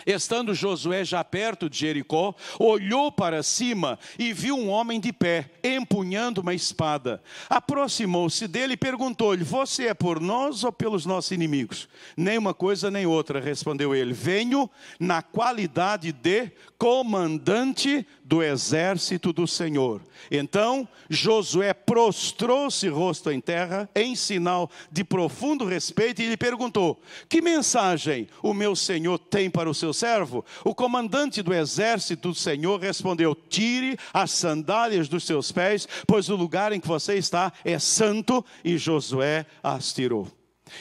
Estando Josué já perto de Jericó, olhou para cima e viu um homem de pé, empunhando uma espada. Aproximou-se dele e perguntou-lhe: você é por nós ou pelos nossos inimigos? Nem uma coisa nem outra, respondeu ele. Venho na qualidade de comandante do exército do Senhor. Então Josué prostrou-se rosto em terra, em sinal de profundo respeito, e lhe perguntou: que mensagem o meu senhor tem para o seu servo? O comandante do exército do Senhor respondeu: tire as sandálias dos seus pés, pois o lugar em que você está é santo. E Josué as tirou.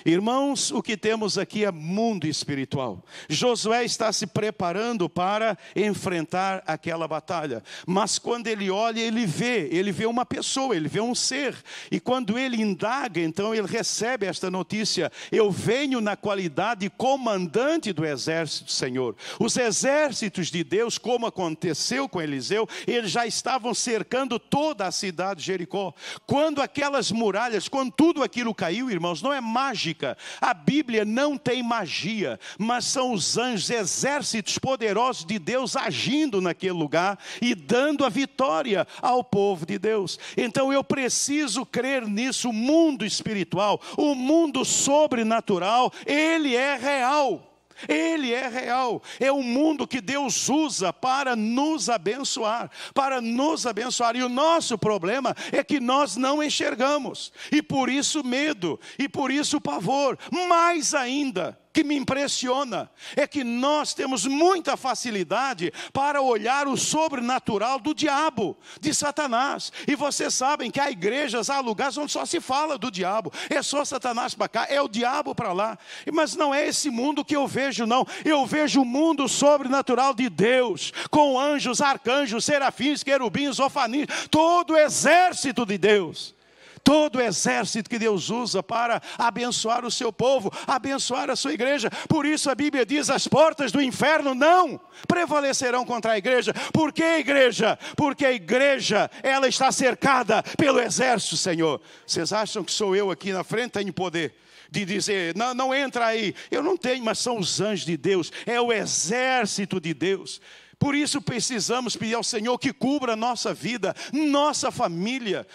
Irmãos, o que temos aqui é mundo espiritual. Josué está se preparando para enfrentar aquela batalha. Mas quando ele olha, ele vê uma pessoa, ele vê um ser. E quando ele indaga, então ele recebe esta notícia: eu venho na qualidade de comandante do exército do Senhor. Os exércitos de Deus, como aconteceu com Eliseu, eles já estavam cercando toda a cidade de Jericó. Quando aquelas muralhas, quando tudo aquilo caiu, irmãos, não é mágica. A Bíblia não tem magia, mas são os anjos, exércitos poderosos de Deus agindo naquele lugar e dando a vitória ao povo de Deus. Então eu preciso crer nisso. O mundo espiritual, o mundo sobrenatural, ele é real. Ele é real, é um mundo que Deus usa para nos abençoar, e o nosso problema é que nós não enxergamos, e por isso medo, e por isso pavor. Mais ainda, que me impressiona é que nós temos muita facilidade para olhar o sobrenatural do diabo, de Satanás. E vocês sabem que há igrejas, há lugares onde só se fala do diabo. É só Satanás para cá, é o diabo para lá. Mas não é esse mundo que eu vejo, não. Eu vejo o mundo sobrenatural de Deus, com anjos, arcanjos, serafins, querubins, ofanis, todo o exército de Deus. Todo o exército que Deus usa para abençoar o seu povo, abençoar a sua igreja. Por isso a Bíblia diz: as portas do inferno não prevalecerão contra a igreja. Por que, igreja? Porque a igreja, ela está cercada pelo exército, Senhor. Vocês acham que sou eu aqui na frente, tenho poder de dizer: não entra aí? Eu não tenho, mas são os anjos de Deus, é o exército de Deus. Por isso precisamos pedir ao Senhor que cubra a nossa vida, nossa família.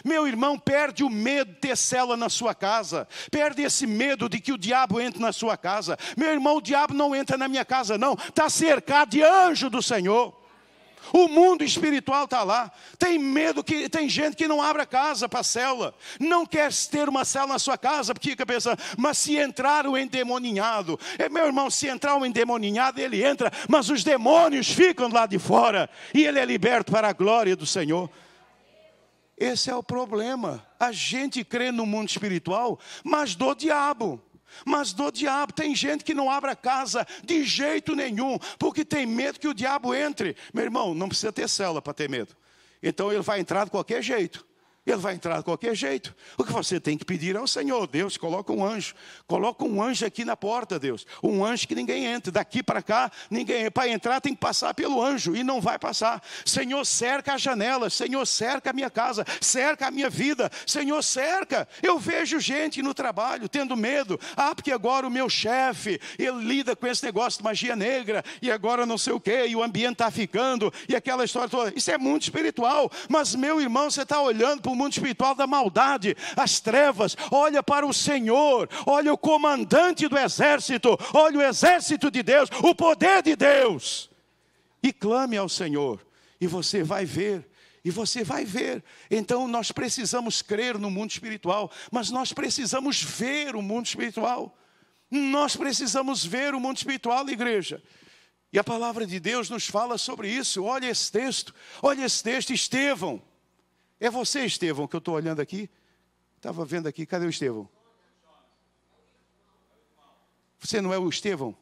Meu irmão, perde o medo de ter célula na sua casa. Perde esse medo de que o diabo entre na sua casa. Meu irmão, o diabo não entra na minha casa, não. Está cercado de anjo do Senhor. O mundo espiritual está lá. Tem medo, que tem gente que não abre a casa para a célula. Não quer ter uma célula na sua casa, porque fica pensando: mas se entrar o endemoninhado, meu irmão, se entrar o endemoninhado, ele entra, mas os demônios ficam lá de fora, e ele é liberto para a glória do Senhor. Esse é o problema. A gente crê no mundo espiritual, mas do diabo. Tem gente que não abre a casa de jeito nenhum, porque tem medo que o diabo entre. Meu irmão, não precisa ter célula para ter medo. Então ele vai entrar de qualquer jeito. O que você tem que pedir ao Senhor: Deus, coloca um anjo aqui na porta, Deus. Um anjo que ninguém entre, daqui para cá, ninguém. Para entrar tem que passar pelo anjo, e não vai passar. Senhor, cerca as janelas. Senhor, cerca a minha casa, cerca a minha vida. Senhor, cerca. Eu vejo gente no trabalho tendo medo: porque agora o meu chefe, ele lida com esse negócio de magia negra, e agora não sei o quê, e o ambiente está ficando, e aquela história toda. Isso é mundo espiritual. Mas, meu irmão, você está olhando para o mundo espiritual da maldade, as trevas. Olha para o Senhor, olha o comandante do exército, olha o exército de Deus, o poder de Deus, e clame ao Senhor, e você vai ver. Então nós precisamos crer no mundo espiritual, mas nós precisamos ver o mundo espiritual. Igreja. E a palavra de Deus nos fala sobre isso. Olha esse texto, Estevão. É você, Estevão, que eu estou olhando aqui? Estava vendo aqui, cadê o Estevão? Você não é o Estevão?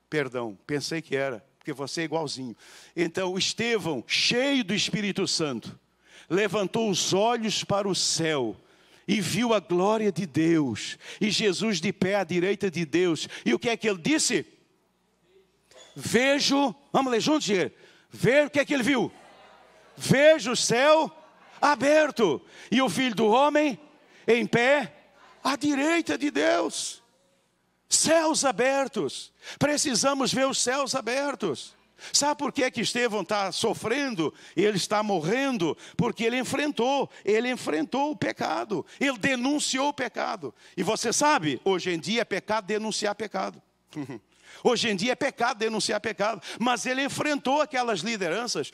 Perdão, pensei que era, porque você é igualzinho. Então, Estevão, cheio do Espírito Santo, levantou os olhos para o céu e viu a glória de Deus, e Jesus de pé à direita de Deus. E o que é que ele disse? Vejo, vamos ler juntos, ver o que é que ele viu? Vejo o céu aberto e o Filho do Homem em pé à direita de Deus. Céus abertos. Precisamos ver os céus abertos. Sabe por que Estevão está sofrendo? Ele está morrendo porque ele enfrentou o pecado. Ele denunciou o pecado. E você sabe, hoje em dia é pecado denunciar pecado. Hoje em dia é pecado denunciar pecado, mas ele enfrentou aquelas lideranças,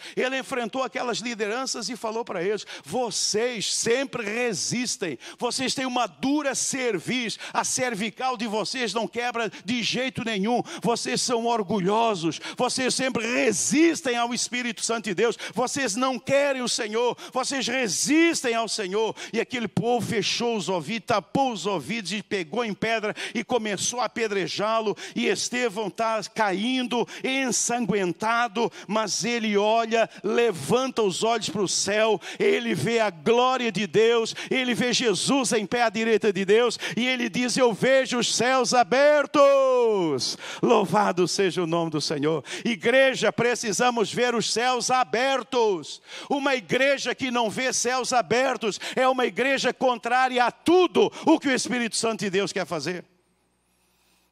e falou para eles: vocês sempre resistem, vocês têm uma dura cerviz, a cervical de vocês não quebra de jeito nenhum, vocês são orgulhosos, vocês sempre resistem ao Espírito Santo de Deus, vocês não querem o Senhor, vocês resistem ao Senhor. E aquele povo fechou os ouvidos, tapou os ouvidos e pegou em pedra e começou a apedrejá-lo. E Estevão está caindo, ensanguentado, mas ele olha, levanta os olhos para o céu, ele vê a glória de Deus, ele vê Jesus em pé à direita de Deus, e ele diz: eu vejo os céus abertos. Louvado seja o nome do Senhor. Igreja, precisamos ver os céus abertos. Uma igreja que não vê céus abertos é uma igreja contrária a tudo o que o Espírito Santo de Deus quer fazer.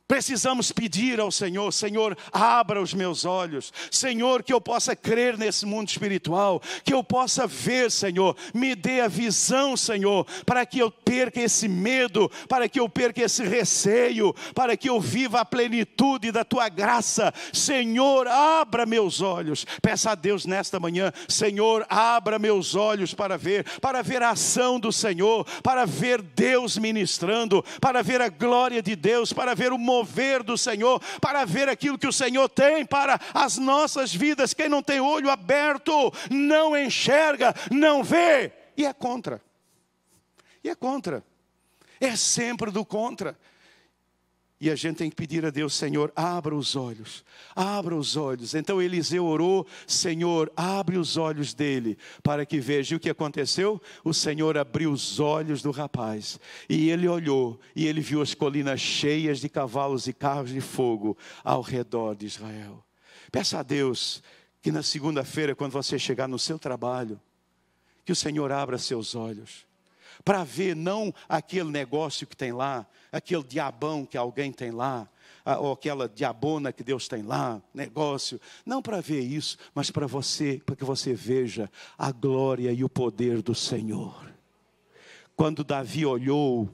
Precisamos pedir ao Senhor: Senhor, abra os meus olhos, Senhor, que eu possa crer nesse mundo espiritual, que eu possa ver, Senhor, me dê a visão, Senhor, para que eu perca esse medo, para que eu perca esse receio, para que eu viva a plenitude da Tua graça. Senhor, abra meus olhos. Peça a Deus nesta manhã: Senhor, abra meus olhos para ver a ação do Senhor, para ver Deus ministrando, para ver a glória de Deus, para ver o mover do Senhor, para ver aquilo que o Senhor tem para as nossas vidas. Quem não tem olho aberto não enxerga, não vê, e é contra. É sempre do contra. E a gente tem que pedir a Deus: Senhor, abra os olhos. Então Eliseu orou: Senhor, abre os olhos dele, para que veja. E o que aconteceu? O Senhor abriu os olhos do rapaz, e ele olhou, e ele viu as colinas cheias de cavalos e carros de fogo ao redor de Israel. Peça a Deus que na segunda-feira, quando você chegar no seu trabalho, que o Senhor abra seus olhos, para ver não aquele negócio que tem lá, aquele diabão que alguém tem lá, ou aquela diabona que Deus tem lá, negócio, não para ver isso, mas para que você veja a glória e o poder do Senhor. Quando Davi olhou,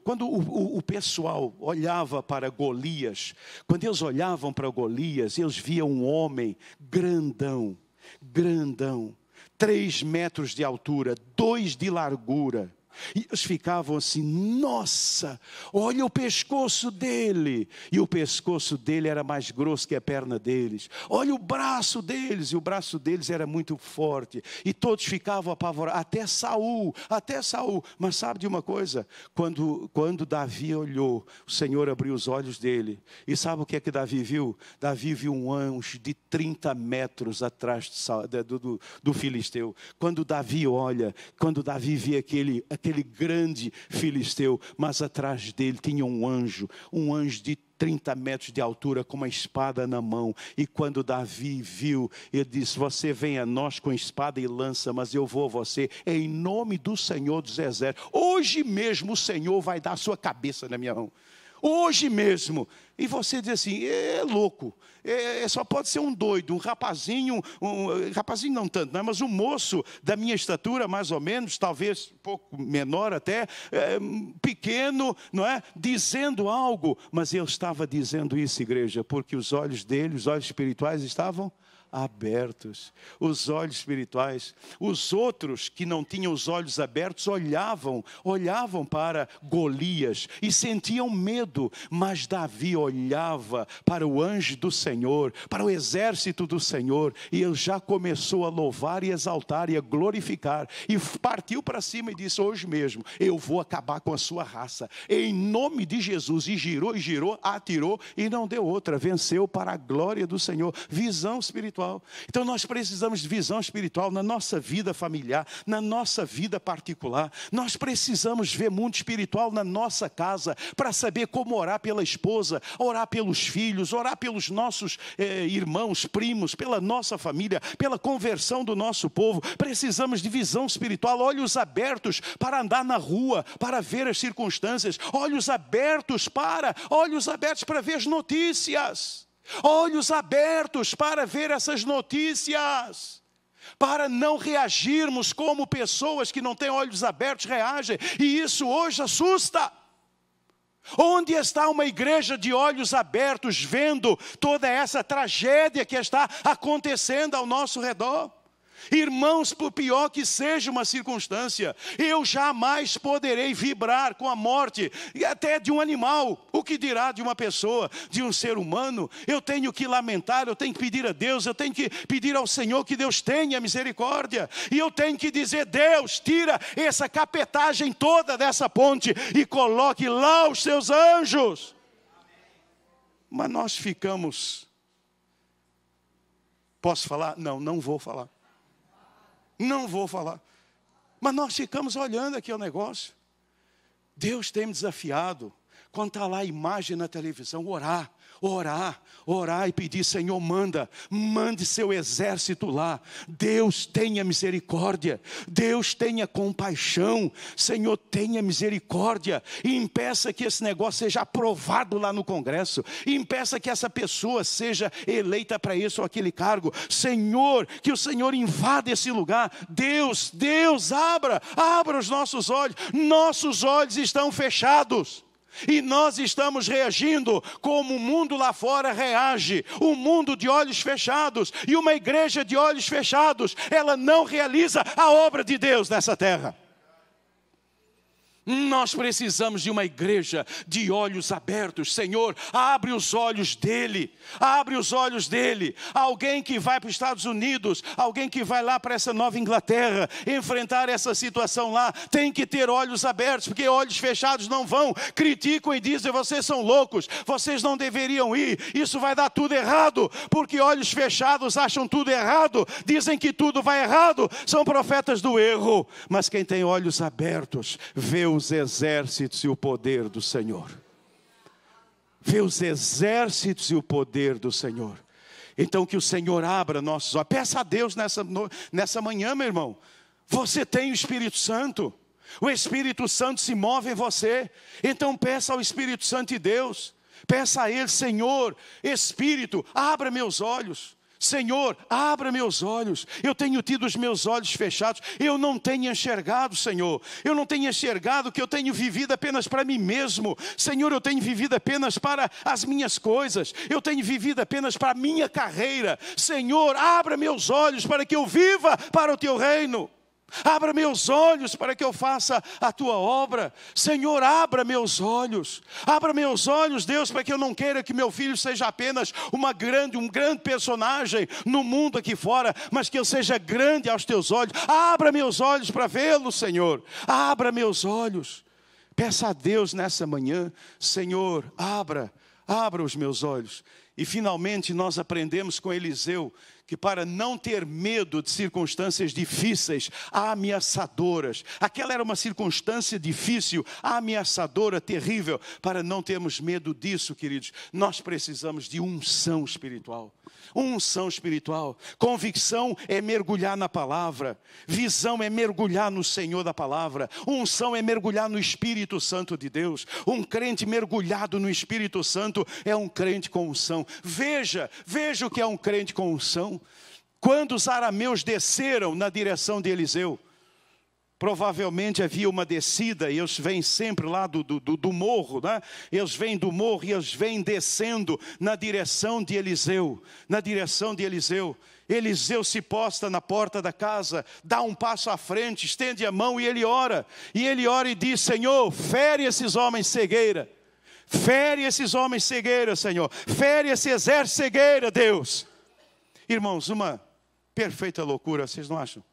quando o pessoal olhava para Golias, quando eles olhavam para Golias, eles viam um homem grandão, 3 metros de altura, 2 de largura. E eles ficavam assim: nossa, olha o pescoço dele. E o pescoço dele era mais grosso que a perna deles. Olha o braço deles, e o braço deles era muito forte. E todos ficavam apavorados, até Saul. Mas sabe de uma coisa? Quando Davi olhou, o Senhor abriu os olhos dele. E sabe o que é que Davi viu? Davi viu um anjo de 30 metros atrás do filisteu. Quando Davi vê aquele grande filisteu, mas atrás dele tinha um anjo de 30 metros de altura, com uma espada na mão. E quando Davi viu, ele disse: você vem a nós com espada e lança, mas eu vou a você em nome do Senhor dos Exércitos. Hoje mesmo o Senhor vai dar a sua cabeça na minha mão. Hoje mesmo. E você diz assim: é louco, só pode ser um doido, um rapazinho não tanto, não é? Mas um moço da minha estatura, mais ou menos, talvez um pouco menor até, pequeno, não é? Dizendo algo. Mas eu estava dizendo isso, igreja, porque os olhos dele, os olhos espirituais estavam abertos. Os olhos espirituais. Os outros que não tinham os olhos abertos olhavam para Golias e sentiam medo, mas Davi olhava para o anjo do Senhor, para o exército do Senhor, e ele já começou a louvar e exaltar e a glorificar, e partiu para cima e disse: hoje mesmo eu vou acabar com a sua raça, em nome de Jesus. E girou, atirou e não deu outra, venceu para a glória do Senhor. Visão espiritual. espiritual. Então nós precisamos de visão espiritual na nossa vida familiar, na nossa vida particular. Nós precisamos ver mundo espiritual na nossa casa, para saber como orar pela esposa, orar pelos filhos, orar pelos nossos irmãos, primos, pela nossa família, pela conversão do nosso povo. Precisamos de visão espiritual, olhos abertos para andar na rua, para ver as circunstâncias, olhos abertos para ver as notícias, olhos abertos para ver essas notícias, para não reagirmos como pessoas que não têm olhos abertos reagem, e isso hoje assusta. Onde está uma igreja de olhos abertos, vendo toda essa tragédia que está acontecendo ao nosso redor? Irmãos, por pior que seja uma circunstância, eu jamais poderei vibrar com a morte, e até de um animal. O que dirá de uma pessoa, de um ser humano? Eu tenho que lamentar, eu tenho que pedir a Deus, eu tenho que pedir ao Senhor que Deus tenha misericórdia. E eu tenho que dizer: Deus, tira essa capetagem toda dessa ponte e coloque lá os seus anjos. Mas nós ficamos... Posso falar? Não, não vou falar. Não vou falar. Mas nós ficamos olhando aqui o negócio. Deus tem me desafiado, quando está lá a imagem na televisão, orar e pedir: Senhor, mande seu exército lá. Deus tenha misericórdia, Deus tenha compaixão, Senhor, tenha misericórdia, e impeça que esse negócio seja aprovado lá no Congresso, e impeça que essa pessoa seja eleita para esse ou aquele cargo. Senhor, que o Senhor invada esse lugar. Deus, abra os nossos olhos estão fechados. E nós estamos reagindo como o mundo lá fora reage. Um mundo de olhos fechados. E uma igreja de olhos fechados, ela não realiza a obra de Deus nessa terra. Nós precisamos de uma igreja de olhos abertos. Senhor, abre os olhos dele. Abre os olhos dele. Alguém que vai para os Estados Unidos, alguém que vai lá para essa Nova Inglaterra, enfrentar essa situação lá, tem que ter olhos abertos, porque olhos fechados não vão. Criticam e dizem: vocês são loucos, vocês não deveriam ir, isso vai dar tudo errado, porque olhos fechados acham tudo errado, dizem que tudo vai errado, são profetas do erro. Mas quem tem olhos abertos, vê os exércitos e o poder do Senhor. Vê os exércitos e o poder do Senhor. Então que o Senhor abra nossos olhos. Peça a Deus nessa manhã, meu irmão. Você tem o Espírito Santo. O Espírito Santo se move em você. Então peça ao Espírito Santo de Deus. Peça a Ele: Senhor, Espírito, abra meus olhos. Senhor, abra meus olhos. Eu tenho tido os meus olhos fechados. Eu não tenho enxergado, Senhor. Eu não tenho enxergado que eu tenho vivido apenas para mim mesmo. Senhor, eu tenho vivido apenas para as minhas coisas. Eu tenho vivido apenas para a minha carreira. Senhor, abra meus olhos para que eu viva para o Teu reino. Abra meus olhos para que eu faça a Tua obra. Senhor, abra meus olhos. Abra meus olhos, Deus, para que eu não queira que meu filho seja apenas um grande personagem no mundo aqui fora, mas que eu seja grande aos Teus olhos. Abra meus olhos para vê-lo, Senhor. Abra meus olhos. Peça a Deus nessa manhã: Senhor, abra os meus olhos. E finalmente nós aprendemos com Eliseu que para não ter medo de circunstâncias difíceis, ameaçadoras, aquela era uma circunstância difícil, ameaçadora, terrível, para não termos medo disso, queridos, nós precisamos de unção espiritual. Unção espiritual. Convicção é mergulhar na palavra. Visão é mergulhar no Senhor da palavra. Unção é mergulhar no Espírito Santo de Deus. Um crente mergulhado no Espírito Santo é um crente com unção. Veja o que é um crente com unção. Quando os arameus desceram na direção de Eliseu, provavelmente havia uma descida, e eles vêm sempre lá do morro, né? Eles vêm do morro e eles vêm descendo na direção de Eliseu. Na direção de Eliseu. Eliseu se posta na porta da casa, dá um passo à frente, estende a mão e ele ora. E ele ora e diz: Senhor, fere esses homens cegueira. Fere esses homens cegueira, Senhor. Fere esse exército cegueira, Deus. Irmãos, uma perfeita loucura, vocês não acham?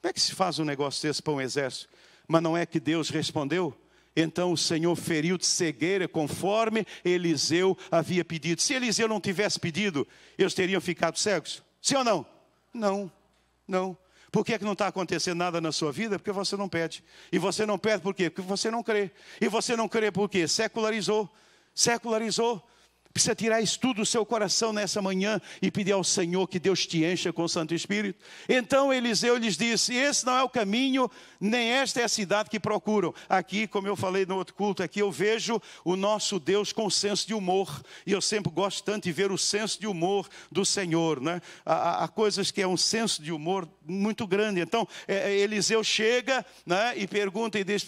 Como é que se faz um negócio desse para um exército? Mas não é que Deus respondeu? Então o Senhor feriu de cegueira conforme Eliseu havia pedido. Se Eliseu não tivesse pedido, eles teriam ficado cegos? Sim ou não? Não, não. Por que não está acontecendo nada na sua vida? Porque você não pede. E você não pede por quê? Porque você não crê. E você não crê por quê? Secularizou. Secularizou. Precisa tirar isso tudo do seu coração nessa manhã e pedir ao Senhor que Deus te encha com o Santo Espírito. Então Eliseu lhes disse: esse não é o caminho, nem esta é a cidade que procuram. Aqui, como eu falei no outro culto, aqui eu vejo o nosso Deus com senso de humor. E eu sempre gosto tanto de ver o senso de humor do Senhor, né? Há coisas que é um senso de humor muito grande. Então Eliseu chega, né, e pergunta e diz: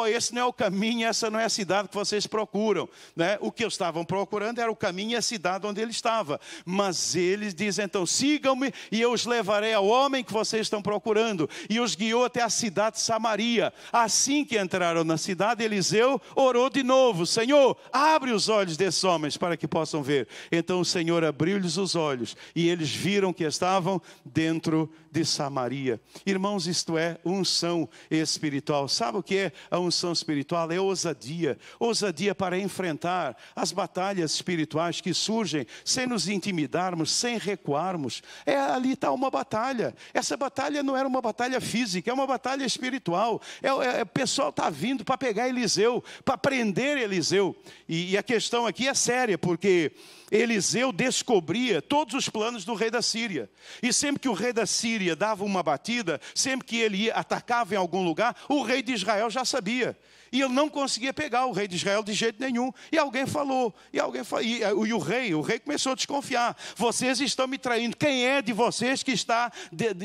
esse não é o caminho, essa não é a cidade que vocês procuram, né? O que eles estavam procurando era o caminho e a cidade onde ele estava. Mas eles dizem: então sigam-me e eu os levarei ao homem que vocês estão procurando. E os guiou até a cidade de Samaria. Assim que entraram na cidade, Eliseu orou de novo: Senhor, abre os olhos desses homens para que possam ver. Então o Senhor abriu-lhes os olhos e eles viram que estavam dentro de Samaria. Irmãos, isto é unção espiritual. Sabe o que é a unção espiritual? É ousadia. Ousadia para enfrentar as batalhas espirituais que surgem sem nos intimidarmos, sem recuarmos. Ali está uma batalha. Essa batalha não era uma batalha física, é uma batalha espiritual. O pessoal está vindo para pegar Eliseu, para prender Eliseu. E a questão aqui é séria, porque Eliseu descobria todos os planos do rei da Síria. E sempre que o rei da Síria dava uma batida, sempre que ele atacava em algum lugar, o rei de Israel já sabia. E ele não conseguia pegar o rei de Israel de jeito nenhum. E alguém falou, e o rei começou a desconfiar: vocês estão me traindo, quem é de vocês que está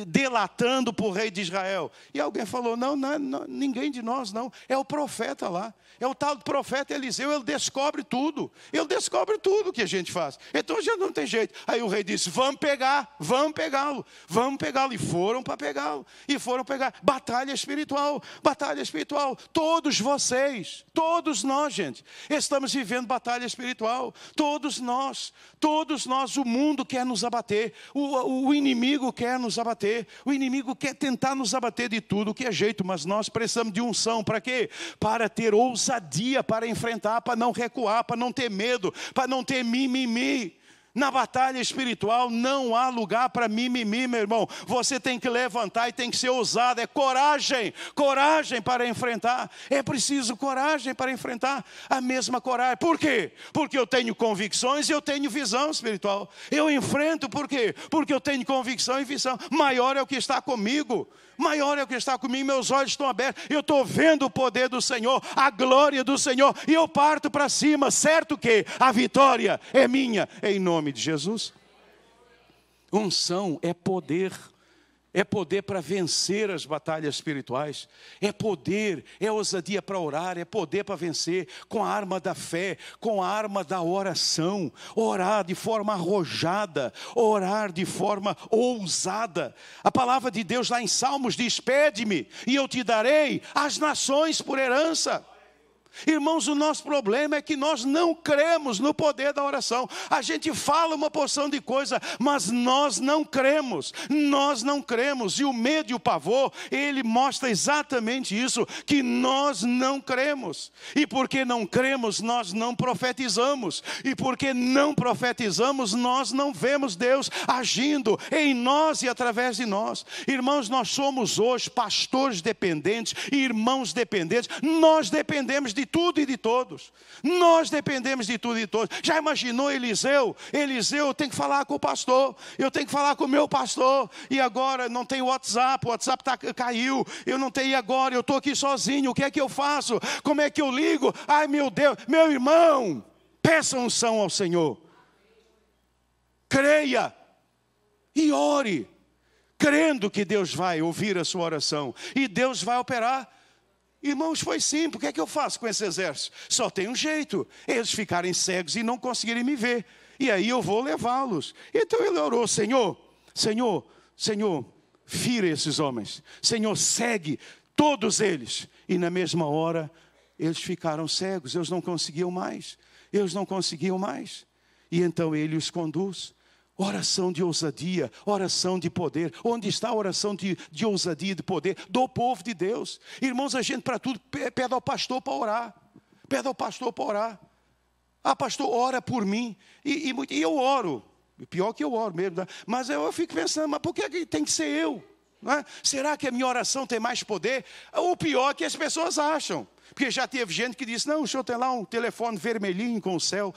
delatando para o rei de Israel? E alguém falou: não, ninguém de nós não, é o profeta lá. É o tal do profeta Eliseu, ele descobre tudo que a gente faz. Então já não tem jeito. Aí o rei disse: vamos pegá-lo. E foram para pegá-lo. E foram pegar. Batalha espiritual. Todos todos nós, gente, estamos vivendo batalha espiritual. Todos nós, o mundo quer nos abater. O inimigo quer nos abater. O inimigo quer tentar nos abater de tudo que é jeito, mas nós precisamos de unção. Para quê? Para ter ousadia para enfrentar, para não recuar, para não ter medo, para não ter mimimi. Na batalha espiritual não há lugar para mimimi, meu irmão. Você tem que levantar e tem que ser ousado. É coragem para enfrentar. É preciso coragem para enfrentar. A mesma coragem. Por quê? Porque eu tenho convicções e eu tenho visão espiritual. Eu enfrento por quê? Porque eu tenho convicção e visão. Maior é o que está comigo. Meus olhos estão abertos. Eu estou vendo o poder do Senhor, a glória do Senhor. E eu parto para cima, certo que a vitória é minha, em nome de Jesus. Unção é poder. É poder para vencer as batalhas espirituais. É poder, é ousadia para orar. É poder para vencer com a arma da fé, com a arma da oração. Orar de forma arrojada, orar de forma ousada. A palavra de Deus lá em Salmos diz: pede-me e eu te darei as nações por herança. Irmãos, o nosso problema é que nós não cremos no poder da oração. A gente fala uma porção de coisa, mas nós não cremos. E o medo e o pavor, ele mostra exatamente isso, que nós não cremos. E porque não cremos, nós não profetizamos. E porque não profetizamos, nós não vemos Deus agindo em nós e através de nós. Irmãos, nós somos hoje pastores dependentes, irmãos dependentes. Nós dependemos de tudo e de todos. Nós dependemos de tudo e de todos. Já imaginou Eliseu? Eu tenho que falar com o pastor, eu tenho que falar com o meu pastor, e agora não tem WhatsApp, o WhatsApp caiu, eu não tenho, agora eu estou aqui sozinho, o que é que eu faço? Como é que eu ligo? Ai meu Deus, meu irmão, peça unção ao Senhor. Creia e ore, crendo que Deus vai ouvir a sua oração, e Deus vai operar. Irmãos, foi simples. O que é que eu faço com esse exército? Só tem um jeito: eles ficarem cegos e não conseguirem me ver. E aí eu vou levá-los. Então ele orou: Senhor, fira esses homens. Senhor, segue todos eles. E na mesma hora, eles ficaram cegos. Eles não conseguiam mais. E então ele os conduz. Oração de ousadia, oração de poder. Onde está a oração de ousadia e de poder? Do povo de Deus. Irmãos, a gente para tudo pede ao pastor para orar. Pede ao pastor para orar. Ah, pastor, ora por mim. E eu oro. Pior que eu oro mesmo. Né? Mas eu fico pensando, mas por que tem que ser eu? Não é? Será que a minha oração tem mais poder? O pior é que as pessoas acham. Porque já teve gente que disse, não, o senhor tem lá um telefone vermelhinho com o céu.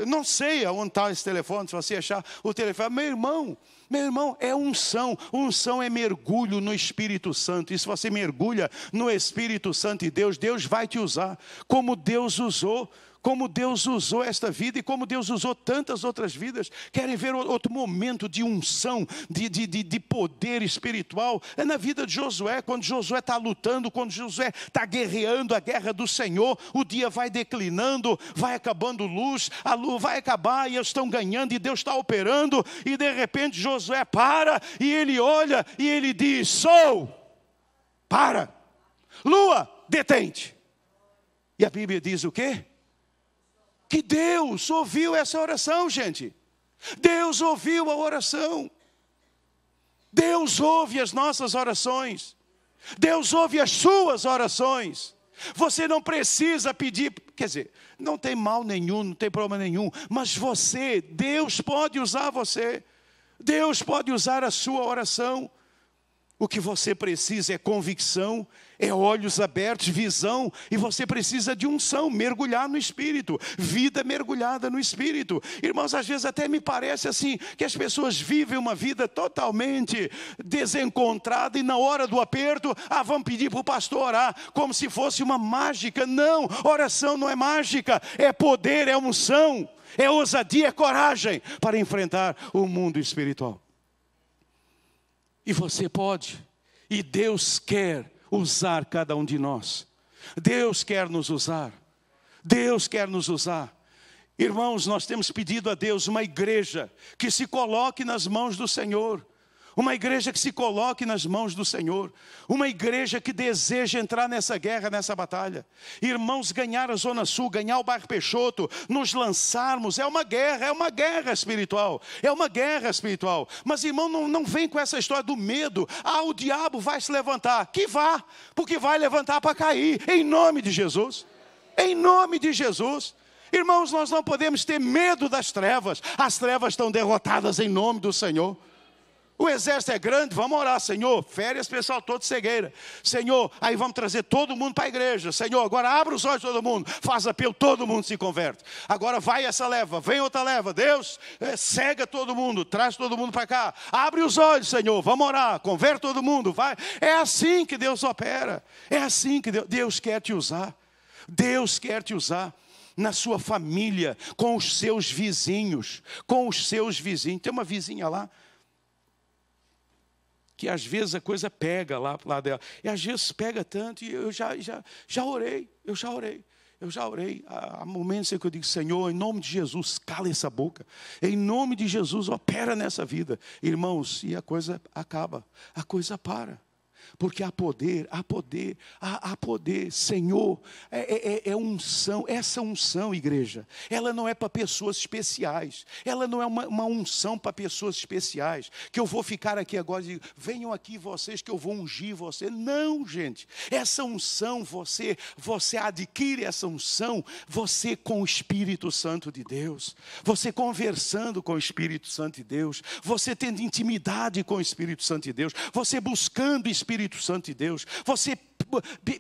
Não sei aonde está esse telefone, se você achar o telefone. Meu irmão, é unção. Unção é mergulho no Espírito Santo. E se você mergulha no Espírito Santo de Deus, Deus vai te usar. Como Deus usou esta vida e como Deus usou tantas outras vidas. Querem ver outro momento de unção, de poder espiritual? É na vida de Josué, quando Josué está lutando, quando Josué está guerreando a guerra do Senhor, o dia vai declinando, vai acabando luz, a luz vai acabar e eles estão ganhando e Deus está operando, e de repente Josué para e ele olha e ele diz, sol, para, lua, detente. E a Bíblia diz o quê? Que Deus ouviu essa oração, gente. Deus ouviu a oração. Deus ouve as nossas orações. Deus ouve as suas orações. Você não precisa pedir, quer dizer, não tem mal nenhum, não tem problema nenhum, mas Deus pode usar você. Deus pode usar a sua oração. O que você precisa é convicção, é olhos abertos, visão, e você precisa de unção, mergulhar no Espírito, vida mergulhada no Espírito. Irmãos, às vezes até me parece assim, que as pessoas vivem uma vida totalmente desencontrada, e na hora do aperto, vamos pedir para o pastor orar, como se fosse uma mágica. Não, oração não é mágica, é poder, é unção, é ousadia, é coragem para enfrentar o mundo espiritual. E você pode, e Deus quer usar cada um de nós. Deus quer nos usar. Deus quer nos usar. Irmãos, nós temos pedido a Deus uma igreja que se coloque nas mãos do Senhor. Uma igreja que se coloque nas mãos do Senhor. Uma igreja que deseja entrar nessa guerra, nessa batalha. Irmãos, ganhar a Zona Sul, ganhar o bairro Peixoto, nos lançarmos, é uma guerra espiritual. É uma guerra espiritual. Mas, irmão, não vem com essa história do medo. O diabo vai se levantar. Que vá, porque vai levantar para cair. Em nome de Jesus. Em nome de Jesus. Irmãos, nós não podemos ter medo das trevas. As trevas estão derrotadas em nome do Senhor. O exército é grande, vamos orar, Senhor, fere esse pessoal todo de cegueira. Senhor, aí vamos trazer todo mundo para a igreja. Senhor, agora abre os olhos de todo mundo, faz apelo, todo mundo se converte. Agora vai essa leva, vem outra leva. Deus, cega todo mundo, traz todo mundo para cá. Abre os olhos, Senhor, vamos orar, converte todo mundo, vai. É assim que Deus opera, é assim que Deus quer te usar. Deus quer te usar. Na sua família, com os seus vizinhos, Tem uma vizinha lá, que às vezes a coisa pega lá dela. E às vezes pega tanto, e eu já orei. Há momentos em que eu digo, Senhor, em nome de Jesus, cala essa boca. Em nome de Jesus, opera nessa vida. Irmãos, e a coisa acaba, a coisa para. Porque há poder, Senhor, é unção, essa unção, igreja, ela não é para pessoas especiais, ela não é uma unção para pessoas especiais, que eu vou ficar aqui agora e digo, venham aqui vocês que eu vou ungir você. Não, gente, essa unção, você adquire essa unção, você com o Espírito Santo de Deus, você conversando com o Espírito Santo de Deus, você tendo intimidade com o Espírito Santo de Deus, você buscando o Espírito Santo de Deus, você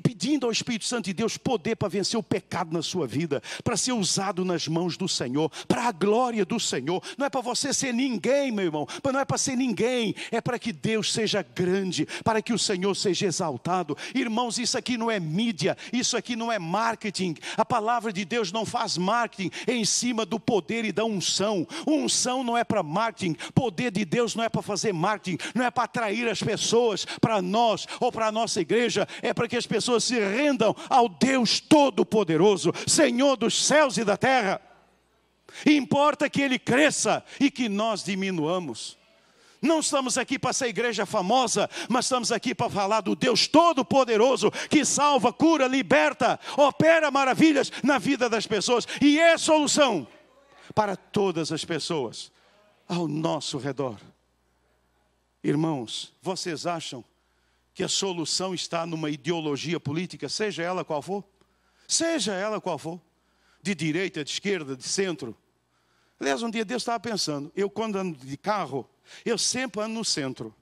pedindo ao Espírito Santo de Deus poder para vencer o pecado na sua vida, para ser usado nas mãos do Senhor, para a glória do Senhor. Não é para você ser ninguém, meu irmão, não é para ser ninguém, é para que Deus seja grande, para que o Senhor seja exaltado. Irmãos, isso aqui não é mídia, isso aqui não é marketing. A palavra de Deus não faz marketing em cima do poder e da unção. Unção não é para marketing, poder de Deus não é para fazer marketing, não é para atrair as pessoas para nós ou para a nossa igreja, é para que as pessoas se rendam ao Deus Todo-Poderoso, Senhor dos céus e da terra. Importa que Ele cresça e que nós diminuamos. Não estamos aqui para ser igreja famosa, mas estamos aqui para falar do Deus Todo-Poderoso, que salva, cura, liberta, opera maravilhas na vida das pessoas, e é solução para todas as pessoas. ao nosso redor. Irmãos, vocês acham que a solução está numa ideologia política, seja ela qual for? Seja ela qual for. De direita, de esquerda, de centro. Aliás, um dia Deus estava pensando, eu quando ando de carro, eu sempre ando no centro.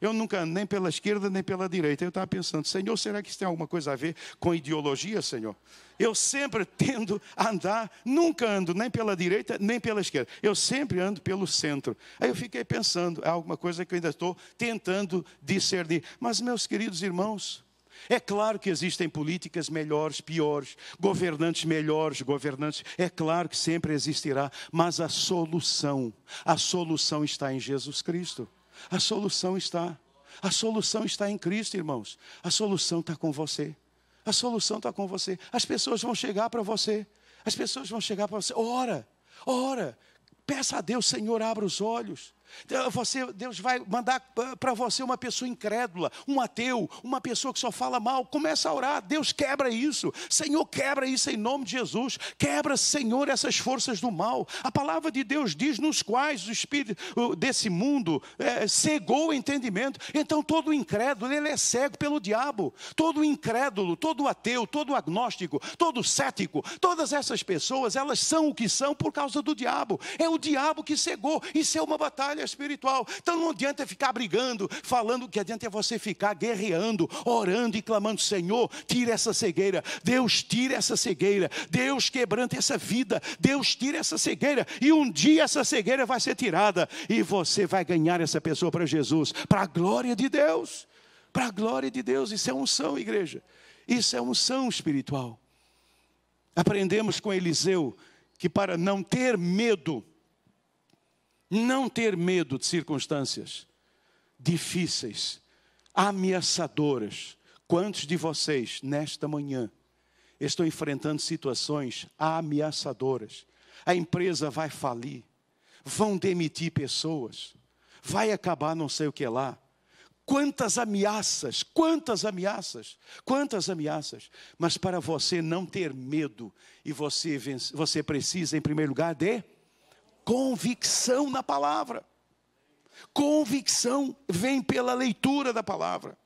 Eu nunca ando nem pela esquerda, nem pela direita. Eu estava pensando, Senhor, será que isso tem alguma coisa a ver com ideologia, Senhor? Eu sempre tendo a andar, nunca ando nem pela direita, nem pela esquerda. Eu sempre ando pelo centro. Aí eu fiquei pensando, é alguma coisa que eu ainda estou tentando discernir. Mas, meus queridos irmãos, é claro que existem políticas melhores, piores, governantes melhores, governantes. É claro que sempre existirá, mas a solução está em Jesus Cristo. A solução está em Cristo, irmãos. A solução está com você. A solução está com você. As pessoas vão chegar para você. As pessoas vão chegar para você. Ora. Peça a Deus, Senhor, abra os olhos. Deus vai mandar para você uma pessoa incrédula, um ateu, uma pessoa que só fala mal. Começa a orar, Deus quebra isso. Senhor, quebra isso em nome de Jesus. Quebra, Senhor, essas forças do mal. A palavra de Deus diz nos quais o espírito desse mundo cegou o entendimento. Então todo incrédulo, ele é cego pelo diabo. Todo incrédulo, todo ateu, todo agnóstico, todo cético, todas essas pessoas, elas são o que são por causa do diabo. É o diabo que cegou. Isso é uma batalha espiritual. Então não adianta ficar brigando, falando. O que adianta é você ficar guerreando, orando e clamando, Senhor, tira essa cegueira. Deus, tira essa cegueira. Deus, quebranta essa vida. Deus, tira essa cegueira. E um dia essa cegueira vai ser tirada e você vai ganhar essa pessoa para Jesus, para a glória de Deus. Para a glória de Deus. Isso é unção, igreja. Isso é unção espiritual. Aprendemos com Eliseu que para não ter medo de circunstâncias difíceis, ameaçadoras. Quantos de vocês, nesta manhã, estão enfrentando situações ameaçadoras? A empresa vai falir, vão demitir pessoas, vai acabar não sei o que lá. Quantas ameaças, mas para você não ter medo, e você precisa, em primeiro lugar, de convicção na palavra. Convicção vem pela leitura da palavra.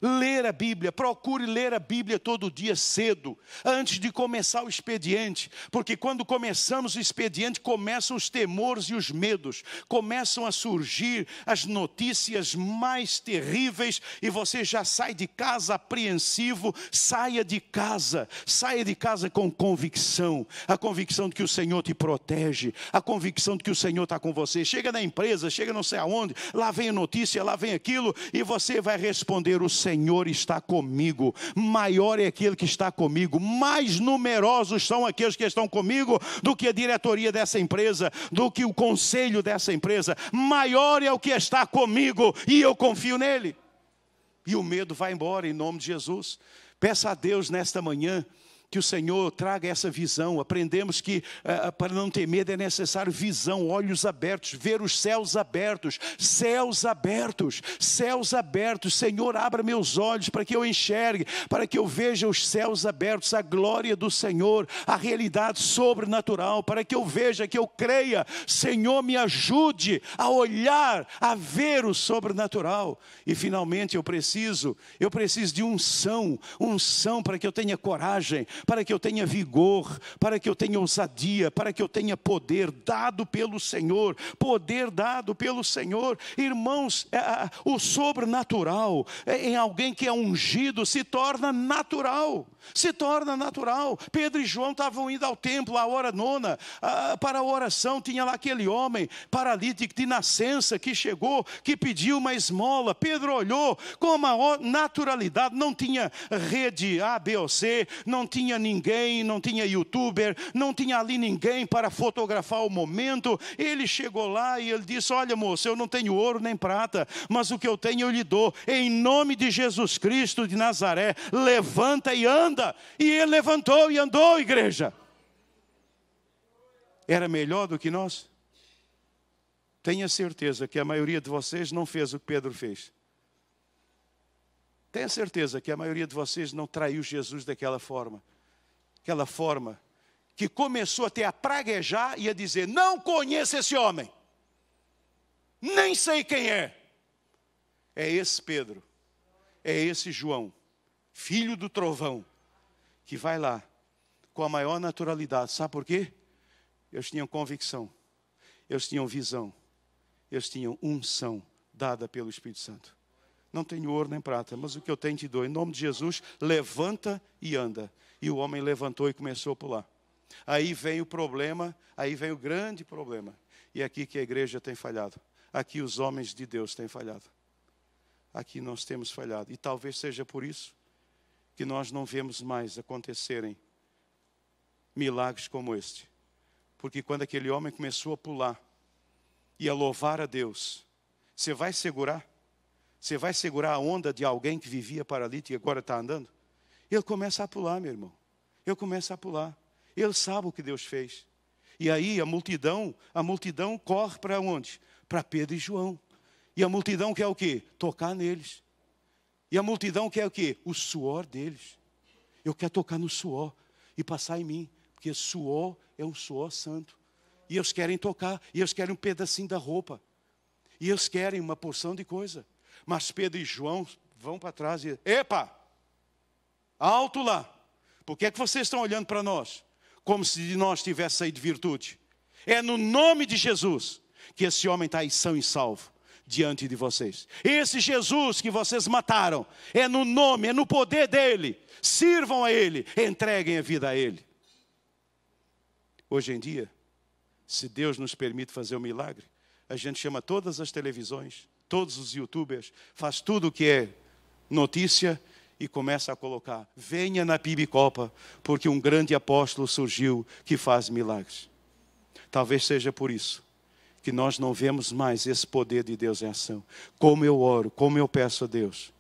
Ler a Bíblia, procure ler a Bíblia todo dia cedo, antes de começar o expediente, porque quando começamos o expediente, começam os temores e os medos, começam a surgir as notícias mais terríveis, e você já sai de casa apreensivo. Saia de casa com convicção, a convicção de que o Senhor te protege, a convicção de que o Senhor está com você. Chega na empresa, chega não sei aonde, lá vem a notícia, lá vem aquilo, e você vai responder, o Senhor está comigo. Maior é aquele que está comigo, mais numerosos são aqueles que estão comigo do que a diretoria dessa empresa, do que o conselho dessa empresa. Maior é o que está comigo e eu confio nele. E o medo vai embora em nome de Jesus. Peça a Deus nesta manhã que o Senhor traga essa visão. Aprendemos que para não ter medo é necessário visão, olhos abertos, ver os céus abertos. Céus abertos, céus abertos. Senhor, abra meus olhos para que eu enxergue, para que eu veja os céus abertos, a glória do Senhor, a realidade sobrenatural, para que eu veja, que eu creia. Senhor, me ajude a olhar, a ver o sobrenatural. E finalmente eu preciso de unção para que eu tenha coragem, para que eu tenha vigor, para que eu tenha ousadia, para que eu tenha poder dado pelo Senhor. Poder dado pelo Senhor. Irmãos, o sobrenatural em alguém que é ungido se torna natural. Se torna natural. Pedro e João estavam indo ao templo à hora nona, para a oração. Tinha lá aquele homem paralítico de nascença que chegou, que pediu uma esmola. Pedro olhou com uma naturalidade. Não tinha rede A, B ou C, não tinha ninguém, não tinha youtuber, não tinha ali ninguém para fotografar o momento. Ele chegou lá e ele disse, olha moço, eu não tenho ouro nem prata, mas o que eu tenho eu lhe dou. Em nome de Jesus Cristo de Nazaré, levanta e anda. E ele levantou e andou, igreja. Era melhor do que nós? Tenha certeza que a maioria de vocês não fez o que Pedro fez. Tenha certeza que a maioria de vocês não traiu Jesus daquela forma. Aquela forma que começou até a praguejar e a dizer, não conheço esse homem. nem sei quem é. É esse Pedro, é esse João, filho do trovão, que vai lá com a maior naturalidade. Sabe por quê? Eles tinham convicção, eles tinham visão, eles tinham unção dada pelo Espírito Santo. Não tenho ouro nem prata, mas o que eu tenho te dou. Em nome de Jesus, levanta e anda. E o homem levantou e começou a pular. Aí vem o problema, aí vem o grande problema. E aqui que a igreja tem falhado. Aqui os homens de Deus têm falhado. Aqui nós temos falhado. E talvez seja por isso que nós não vemos mais acontecerem milagres como este. Porque quando aquele homem começou a pular e a louvar a Deus, você vai segurar? Você vai segurar a onda de alguém que vivia paralítico e agora está andando? Ele começa a pular, meu irmão. Ele começa a pular. Ele sabe o que Deus fez. E aí a multidão corre para onde? Para Pedro e João. E a multidão quer o quê? Tocar neles. E a multidão quer o quê? O suor deles. Eu quero tocar no suor e passar em mim. Porque suor é um suor santo. E eles querem tocar. E eles querem um pedacinho da roupa. E eles querem uma porção de coisa. Mas Pedro e João vão para trás e... Epa! Alto lá! Por que é que vocês estão olhando para nós? Como se de nós tivesse saído virtude. É no nome de Jesus que esse homem está aí são e salvo diante de vocês. Esse Jesus que vocês mataram, é no nome, é no poder dele. Sirvam a ele, entreguem a vida a ele. Hoje em dia, se Deus nos permite fazer um milagre, a gente chama todas as televisões, todos os youtubers, faz tudo o que é notícia e começa a colocar: venha na Pibicopa, porque um grande apóstolo surgiu que faz milagres. Talvez seja por isso que nós não vemos mais esse poder de Deus em ação. Como eu oro, como eu peço a Deus,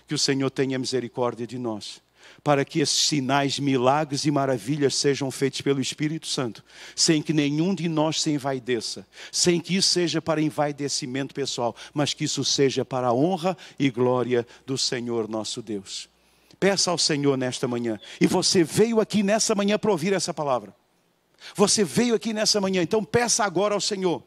que o Senhor tenha misericórdia de nós, para que esses sinais, milagres e maravilhas sejam feitos pelo Espírito Santo, sem que nenhum de nós se envaideça, sem que isso seja para envaidecimento pessoal, mas que isso seja para a honra e glória do Senhor nosso Deus. Peça ao Senhor nesta manhã, e você veio aqui nessa manhã para ouvir essa palavra. Você veio aqui nessa manhã, então peça agora ao Senhor.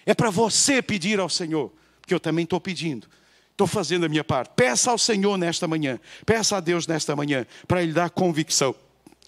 É para você pedir ao Senhor, porque eu também estou pedindo. Estou fazendo a minha parte. Peça ao Senhor nesta manhã. Peça a Deus nesta manhã, para Ele dar convicção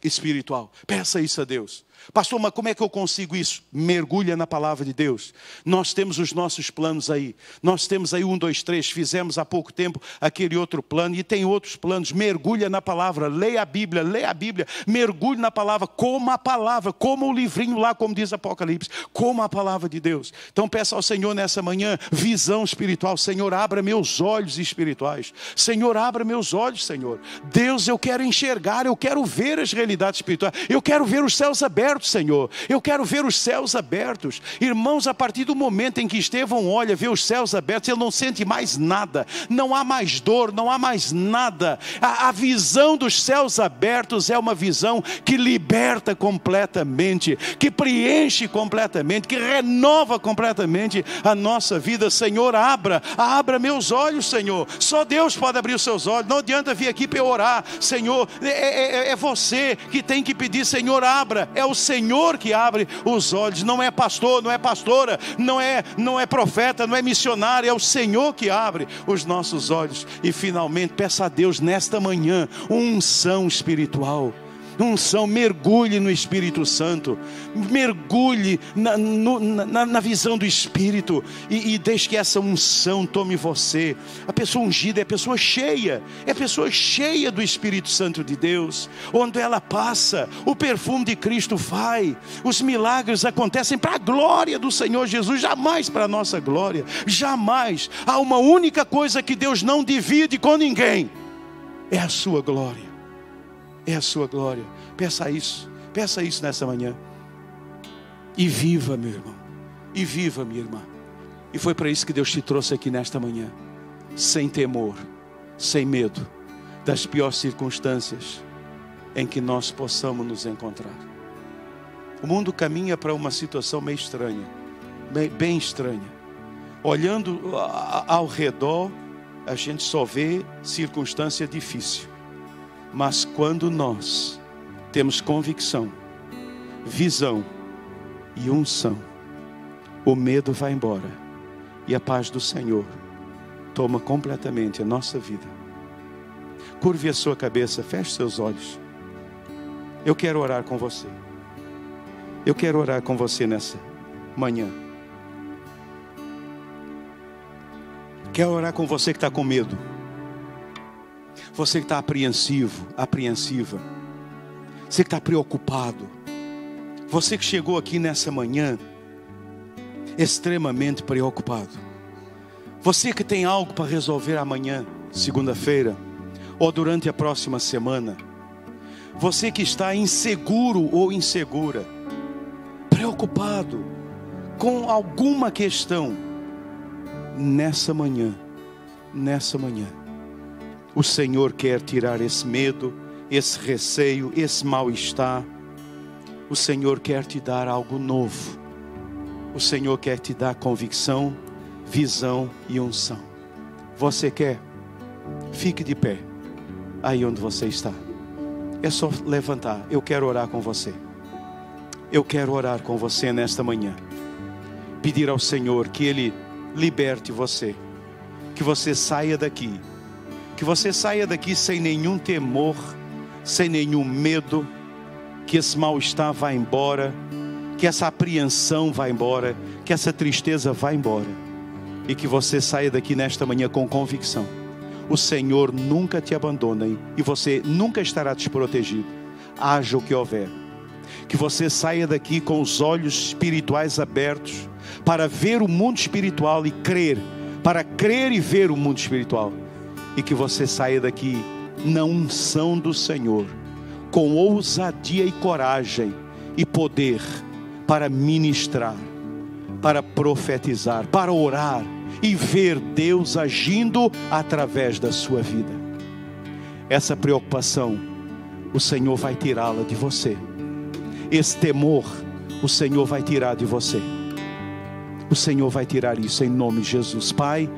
espiritual. Peça isso a Deus. Pastor, mas como é que eu consigo isso? Mergulha na palavra de Deus. Nós temos os nossos planos aí. Nós temos aí 1, 2, 3. Fizemos há pouco tempo aquele outro plano. E tem outros planos. Mergulha na palavra. Leia a Bíblia. Leia a Bíblia. Mergulhe na palavra. Coma a palavra. Coma o livrinho lá, como diz Apocalipse. Coma a palavra de Deus. Então peça ao Senhor nessa manhã visão espiritual. Senhor, abra meus olhos espirituais. Senhor, abra meus olhos, Senhor. Deus, eu quero enxergar. Eu quero ver as realidades espirituais. Eu quero ver os céus abertos, Senhor. Eu quero ver os céus abertos. Irmãos, a partir do momento em que Estevão olha, vê os céus abertos, ele não sente mais nada. Não há mais dor, não há mais nada. A visão dos céus abertos é uma visão que liberta completamente, que preenche completamente, que renova completamente a nossa vida. Senhor, abra meus olhos, Senhor. Só Deus pode abrir os seus olhos. Não adianta vir aqui para eu orar. Senhor, é você que tem que pedir. Senhor, abra. É o Senhor que abre os olhos. Não é pastor, não é pastora, não é profeta, não é missionário. É o Senhor que abre os nossos olhos. E finalmente peça a Deus nesta manhã unção espiritual. Unção, mergulhe no Espírito Santo, mergulhe na visão do Espírito e deixe que essa unção tome você. A pessoa ungida é a pessoa cheia do Espírito Santo de Deus. Onde ela passa, o perfume de Cristo vai, os milagres acontecem para a glória do Senhor Jesus, jamais para a nossa glória, jamais. Há uma única coisa que Deus não divide com ninguém, é a sua glória. É a sua glória. Peça isso nessa manhã. E viva, meu irmão. E viva, minha irmã. E foi para isso que Deus te trouxe aqui nesta manhã. Sem temor, sem medo das piores circunstâncias em que nós possamos nos encontrar. O mundo caminha para uma situação meio estranha, bem estranha. Olhando ao redor, a gente só vê circunstância difícil. Mas quando nós temos convicção, visão e unção, o medo vai embora e a paz do Senhor toma completamente a nossa vida. Curve a sua cabeça, feche seus olhos. Eu quero orar com você. Eu quero orar com você nessa manhã. Quero orar com você que está com medo. Você que está apreensivo, apreensiva. Você que está preocupado. Você que chegou aqui nessa manhã extremamente preocupado. Você que tem algo para resolver amanhã, segunda-feira, ou durante a próxima semana. Você que está inseguro ou insegura, preocupado com alguma questão, nessa manhã, o Senhor quer tirar esse medo, esse receio, esse mal-estar. O Senhor quer te dar algo novo. O Senhor quer te dar convicção, visão e unção. Você quer? Fique de pé, aí onde você está. É só levantar. Eu quero orar com você. Eu quero orar com você nesta manhã. Pedir ao Senhor que Ele liberte você. Que você saia daqui. Que você saia daqui sem nenhum temor, sem nenhum medo. Que esse mal-estar vá embora. Que essa apreensão vá embora. Que essa tristeza vá embora. E que você saia daqui nesta manhã com convicção. O Senhor nunca te abandona e você nunca estará desprotegido. Haja o que houver. Que você saia daqui com os olhos espirituais abertos para ver o mundo espiritual e crer. Para crer e ver o mundo espiritual. E que você saia daqui na unção do Senhor, com ousadia e coragem e poder para ministrar, para profetizar, para orar e ver Deus agindo através da sua vida. Essa preocupação, o Senhor vai tirá-la de você. Esse temor, o Senhor vai tirar de você. O Senhor vai tirar isso em nome de Jesus. Pai,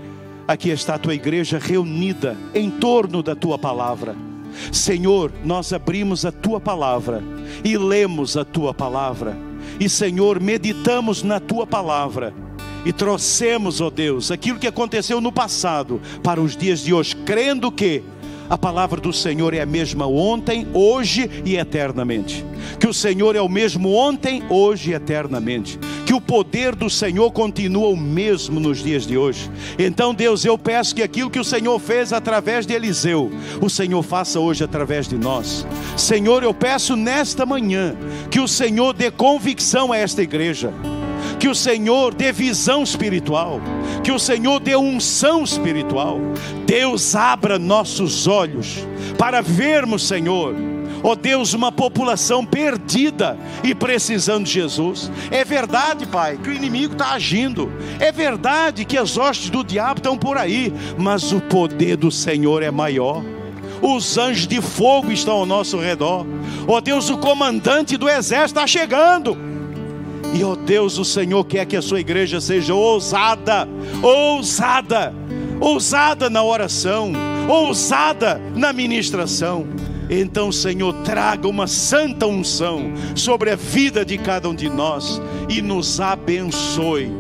aqui está a tua igreja reunida em torno da tua palavra. Senhor, nós abrimos a tua palavra e lemos a tua palavra. E Senhor, meditamos na tua palavra. E trouxemos, ó Deus, aquilo que aconteceu no passado para os dias de hoje, crendo que a palavra do Senhor é a mesma ontem, hoje e eternamente. Que o Senhor é o mesmo ontem, hoje e eternamente. Que o poder do Senhor continua o mesmo nos dias de hoje. Então, Deus, eu peço que aquilo que o Senhor fez através de Eliseu, o Senhor faça hoje através de nós. Senhor, eu peço nesta manhã que o Senhor dê convicção a esta igreja. Que o Senhor dê visão espiritual. Que o Senhor dê unção espiritual. Deus, abra nossos olhos para vermos, Senhor, ó Deus, uma população perdida e precisando de Jesus. É verdade, Pai, que o inimigo está agindo. É verdade que as hostes do diabo estão por aí. Mas o poder do Senhor é maior. Os anjos de fogo estão ao nosso redor. Ó Deus, o comandante do exército está chegando. E ó Deus, o Senhor quer que a sua igreja seja ousada, ousada, ousada na oração, ousada na ministração. Então, Senhor, traga uma santa unção sobre a vida de cada um de nós e nos abençoe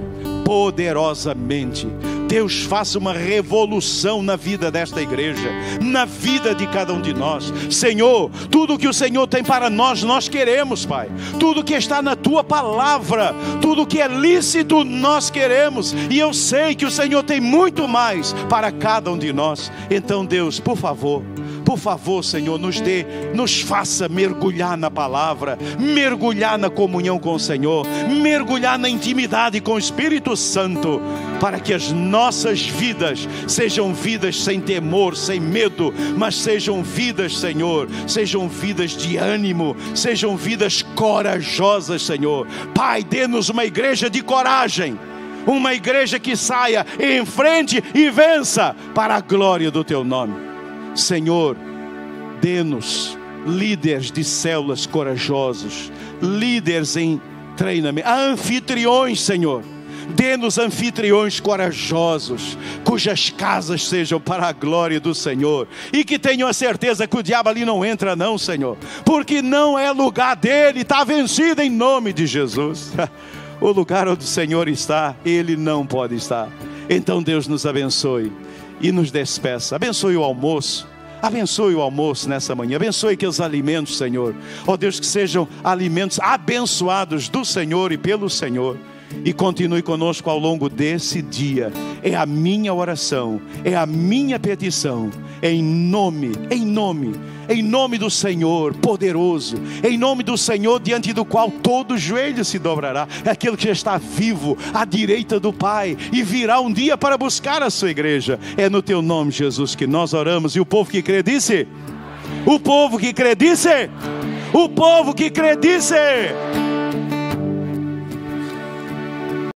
poderosamente. Deus, faça uma revolução na vida desta igreja, na vida de cada um de nós. Senhor, tudo que o Senhor tem para nós, nós queremos, Pai. Tudo que está na Tua palavra, tudo que é lícito, nós queremos. E eu sei que o Senhor tem muito mais para cada um de nós. Então, Deus, por favor, Senhor, nos faça mergulhar na palavra, mergulhar na comunhão com o Senhor, mergulhar na intimidade com o Espírito Santo, para que as nossas vidas sejam vidas sem temor, sem medo, mas sejam vidas, Senhor, sejam vidas de ânimo, sejam vidas corajosas, Senhor. Pai, dê-nos uma igreja de coragem, uma igreja que saia em frente e vença para a glória do Teu nome. Senhor, dê-nos líderes de células corajosos, líderes em treinamento, anfitriões, Senhor. Dê-nos anfitriões corajosos, cujas casas sejam para a glória do Senhor, e que tenham a certeza que o diabo ali não entra não, Senhor, porque não é lugar dele, está vencido em nome de Jesus. O lugar onde o Senhor está, ele não pode estar. Então Deus nos abençoe e nos despeça. Abençoe o almoço. Abençoe o almoço nessa manhã. Abençoe aqueles alimentos, Senhor. Ó Deus, que sejam alimentos abençoados do Senhor e pelo Senhor. E continue conosco ao longo desse dia. É a minha oração, é a minha petição, em nome do Senhor poderoso, em nome do Senhor diante do qual todo joelho se dobrará. É aquele que já está vivo à direita do Pai e virá um dia para buscar a sua igreja. É no teu nome, Jesus, que nós oramos. E o povo que crê disse: o povo que crê disse: o povo que crê disse.